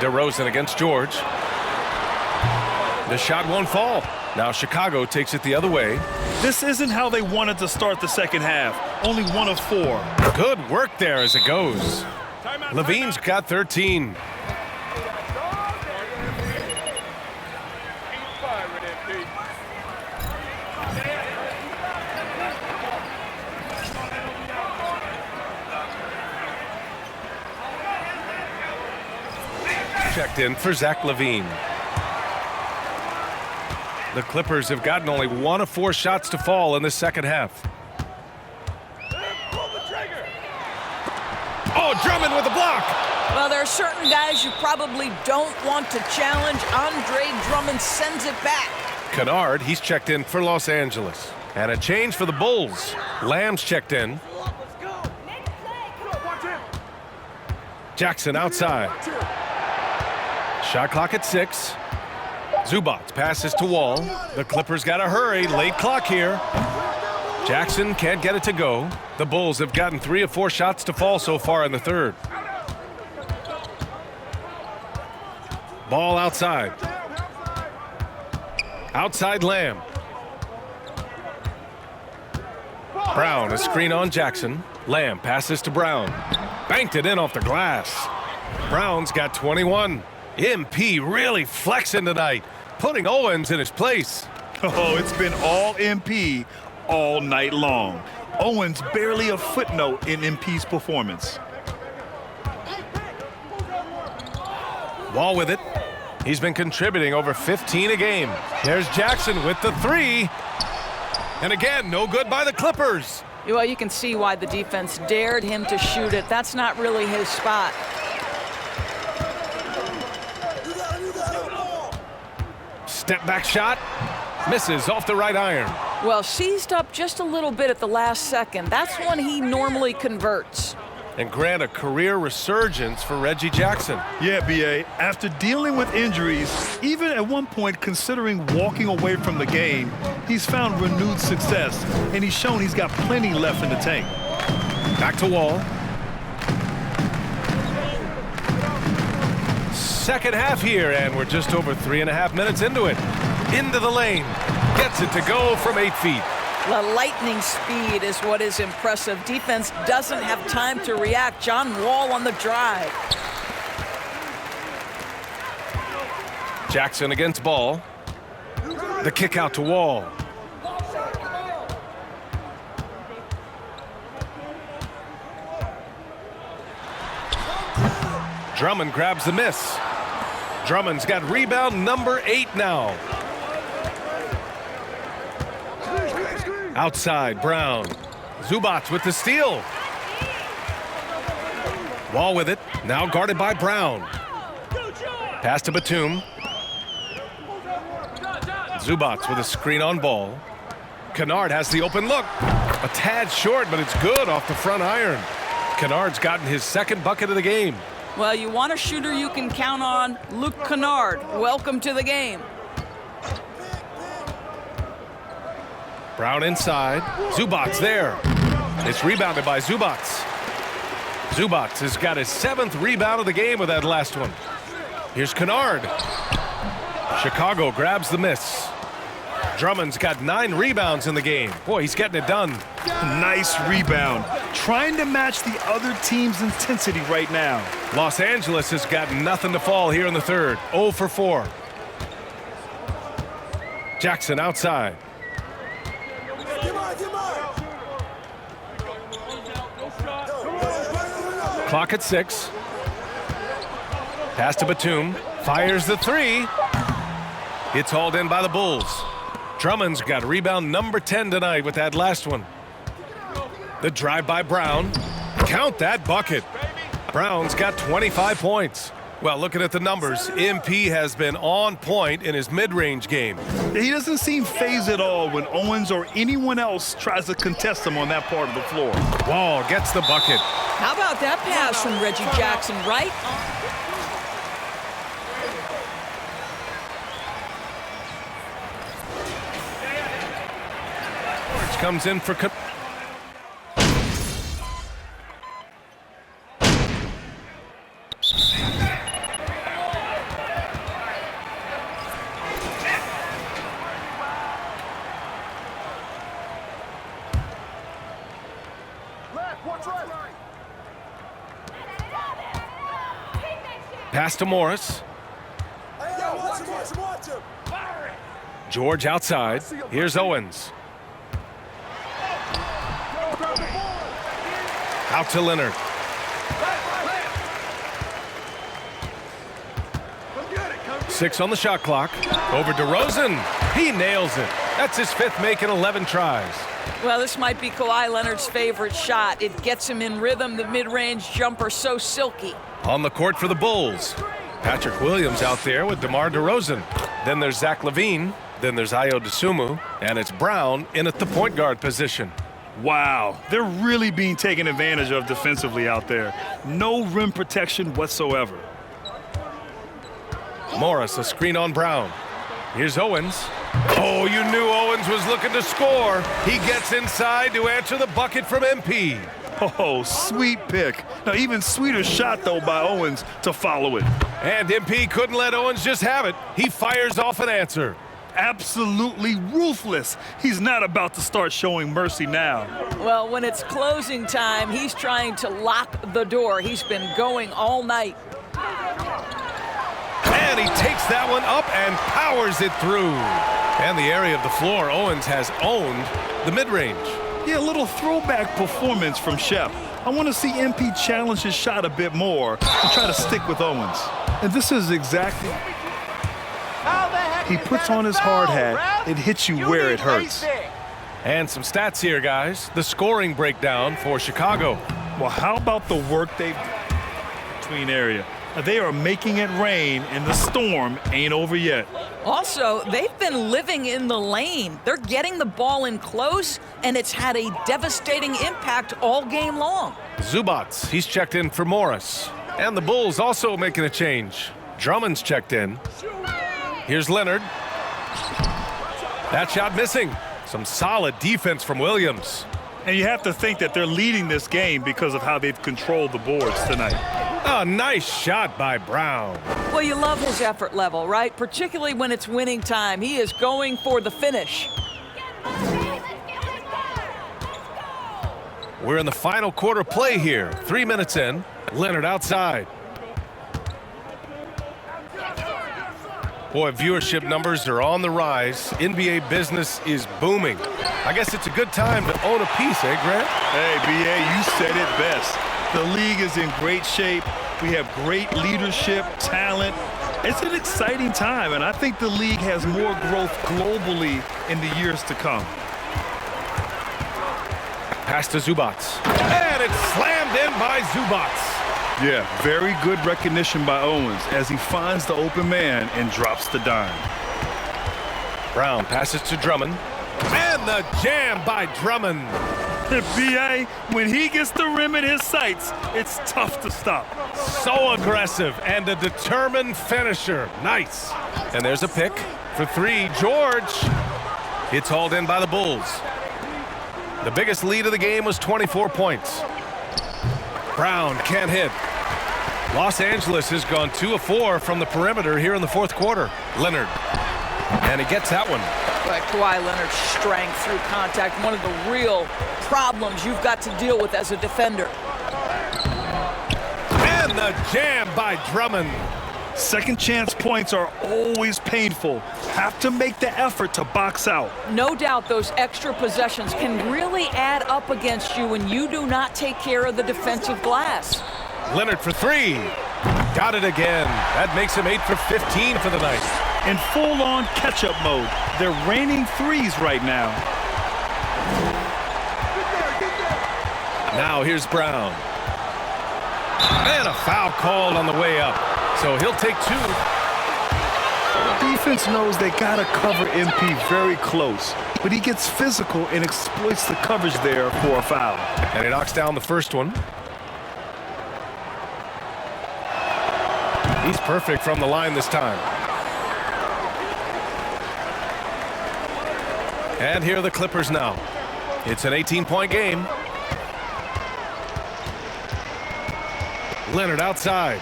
DeRozan against George. The shot won't fall. Now Chicago takes it the other way. This isn't how they wanted to start the second half. Only 1 of 4. Good work there as it goes. Levine's got 13. Checked in for Zach LaVine. The Clippers have gotten only 1 of 4 shots to fall in the second half. Oh, Drummond with a block. Well, there are certain guys you probably don't want to challenge. Andre Drummond sends it back. Kennard, he's checked in for Los Angeles. And a change for the Bulls. Lamb's checked in. Jackson outside. Shot clock at 6. Zubats passes to Wall. The Clippers got to hurry. Late clock here. Jackson can't get it to go. The Bulls have gotten 3 of 4 shots to fall so far in the third. Ball outside. Outside Lamb. Brown, a screen on Jackson. Lamb passes to Brown. Banked it in off the glass. Brown's got 21. MP really flexing tonight, putting Owens in his place. Oh, it's been all MP all night long. Owens barely a footnote in MP's performance. Wall with it. He's been contributing over 15 a game. There's Jackson with the 3. And again, no good by the Clippers. Well, you can see why the defense dared him to shoot it. That's not really his spot. Step back shot. Misses off the right iron. Well, seized up just a little bit at the last second. That's when he normally converts. And grant a career resurgence for Reggie Jackson. Yeah, BA. After dealing with injuries, even at one point considering walking away from the game, he's found renewed success, and he's shown he's got plenty left in the tank. Back to Wall. Second half here, and we're just over 3.5 minutes into it. Into the lane. Gets it to go from 8 feet. The lightning speed is what is impressive. Defense doesn't have time to react. John Wall on the drive. Jackson against Ball. The kick out to Wall. Drummond grabs the miss. Drummond's got rebound number 8 now. Outside, Brown. Zubats with the steal. Wall with it, now guarded by Brown. Pass to Batum. Zubats with a screen on Ball. Kennard has the open look. A tad short, but it's good off the front iron. Kennard's gotten his second bucket of the game. Well, you want a shooter you can count on. Luke Kennard, welcome to the game. Brown inside. Zubats there. It's rebounded by Zubats. Zubats has got his 7th rebound of the game with that last one. Here's Kennard. Chicago grabs the miss. Drummond's got 9 rebounds in the game. Boy, he's getting it done. Nice rebound. Trying to match the other team's intensity right now. Los Angeles has got nothing to fall here in the third. 0 for 4. Jackson outside. Clock at 6. Pass to Batum. Fires the 3. It's hauled in by the Bulls. Drummond's got rebound number 10 tonight with that last one. The drive by Brown. Count that bucket. Brown's got 25 points. Well, looking at the numbers, MP has been on point in his mid-range game. He doesn't seem phased at all when Owens or anyone else tries to contest him on that part of the floor. Wall gets the bucket. How about that pass from Reggie Jackson, right? Comes in for pass to Morris. George outside. Here's Owens. Out to Leonard. Six on the shot clock. Over DeRozan. He nails it. That's his 5th make in 11 tries. Well, this might be Kawhi Leonard's favorite shot. It gets him in rhythm. The mid-range jumper so silky. On the court for the Bulls. Patrick Williams out there with DeMar DeRozan. Then there's Zach LaVine. Then there's Ayo Dosunmu. And it's Brown in at the point guard position. Wow, they're really being taken advantage of defensively out there. No rim protection whatsoever. Morris, a screen on Brown. Here's Owens. Oh, you knew Owens was looking to score. He gets inside to answer the bucket from MP. Oh, sweet pick. Now, even sweeter shot, though, by Owens to follow it. And MP couldn't let Owens just have it. He fires off an answer. Absolutely ruthless. He's not about to start showing mercy now. Well, when it's closing time, he's trying to lock the door. He's been going all night. And he takes that one up and powers it through. And the area of the floor, Owens has owned the mid-range. Yeah, a little throwback performance from Shep. I want to see MP challenge his shot a bit more and try to stick with Owens. And this is exactly... He puts on his hard hat. It hits you where it hurts. And some stats here, guys. The scoring breakdown for Chicago. Well, how about the work they've done between area? They are making it rain, and the storm ain't over yet. Also, they've been living in the lane. They're getting the ball in close, and it's had a devastating impact all game long. Zubats, he's checked in for Morris. And the Bulls also making a change. Drummond's checked in. Here's Leonard. That shot missing. Some solid defense from Williams. And you have to think that they're leading this game because of how they've controlled the boards tonight. A nice shot by Brown. Well, you love his effort level, right? Particularly when it's winning time. He is going for the finish. We're in the final quarter play here. 3 minutes in. Leonard outside. Boy, viewership numbers are on the rise. NBA business is booming. I guess it's a good time to own a piece, eh, Grant? Hey, B.A., you said it best. The league is in great shape. We have great leadership, talent. It's an exciting time, and I think the league has more growth globally in the years to come. Pass to Zubats. And it's slammed in by Zubats. Yeah, very good recognition by Owens as he finds the open man and drops the dime. Brown passes to Drummond. And And the jam by Drummond. B.A., when he gets the rim in his sights, it's tough to stop. So aggressive and a determined finisher. Nice. And there's a pick for three. George. It's hauled in by the Bulls. The biggest lead of the game was 24 points. Brown can't hit. Los Angeles has gone 2 of 4 from the perimeter here in the fourth quarter. Leonard. And he gets that one. But Kawhi Leonard's strength through contact, one of the real problems you've got to deal with as a defender. And the jam by Drummond. Second chance points are always painful. Have to make the effort to box out. No doubt those extra possessions can really add up against you when you do not take care of the defensive glass. Leonard for three. Got it again. That makes him 8 for 15 for the night. In full-on catch-up mode. They're raining threes right now. Now here's Brown. And a foul called on the way up. So he'll take 2. Defense knows they got to cover MP very close, but he gets physical and exploits the coverage there for a foul. And he knocks down the first one. He's perfect from the line this time. And here are the Clippers now. It's an 18-point game. Leonard outside.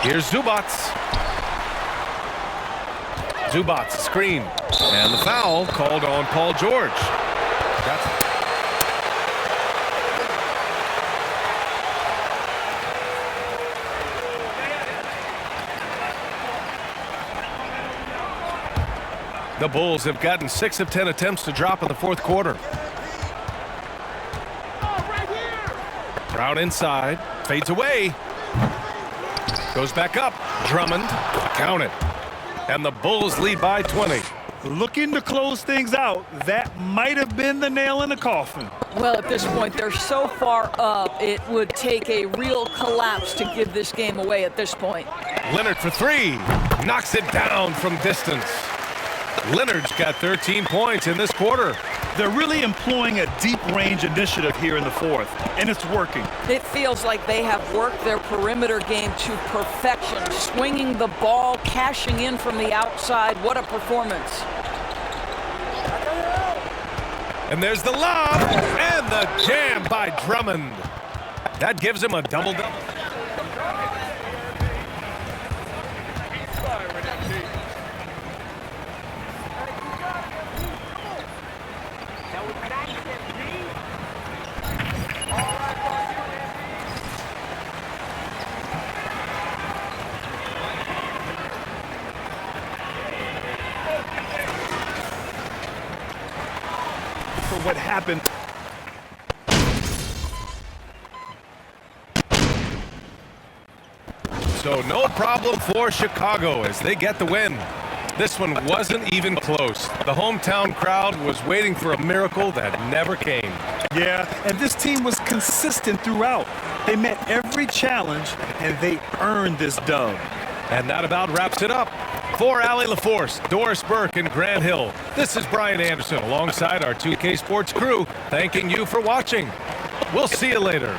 Here's Zubac. Zubac screen. And the foul called on Paul George. The Bulls have gotten 6 of 10 attempts to drop in the fourth quarter. Brown inside, fades away. Goes back up. Drummond, count it. And the Bulls lead by 20. Looking to close things out. That might have been the nail in the coffin. Well, at this point, they're so far up, it would take a real collapse to give this game away at this point. Leonard for three. Knocks it down from distance. Leonard's got 13 points in this quarter. They're really employing a deep range initiative here in the fourth, and it's working. It feels like they have worked their perimeter game to perfection, swinging the ball, cashing in from the outside. What a performance. And there's the lob and the jam by Drummond. That gives him a double-double. What happened. So no problem for Chicago as they get the win. This one wasn't even close. The hometown crowd was waiting for a miracle that never came. Yeah, and this team was consistent throughout. They met every challenge, and they earned this dub. And that about wraps it up. For Allie LaForce, Doris Burke, and Grant Hill, this is Brian Anderson alongside our 2K Sports crew, thanking you for watching. We'll see you later.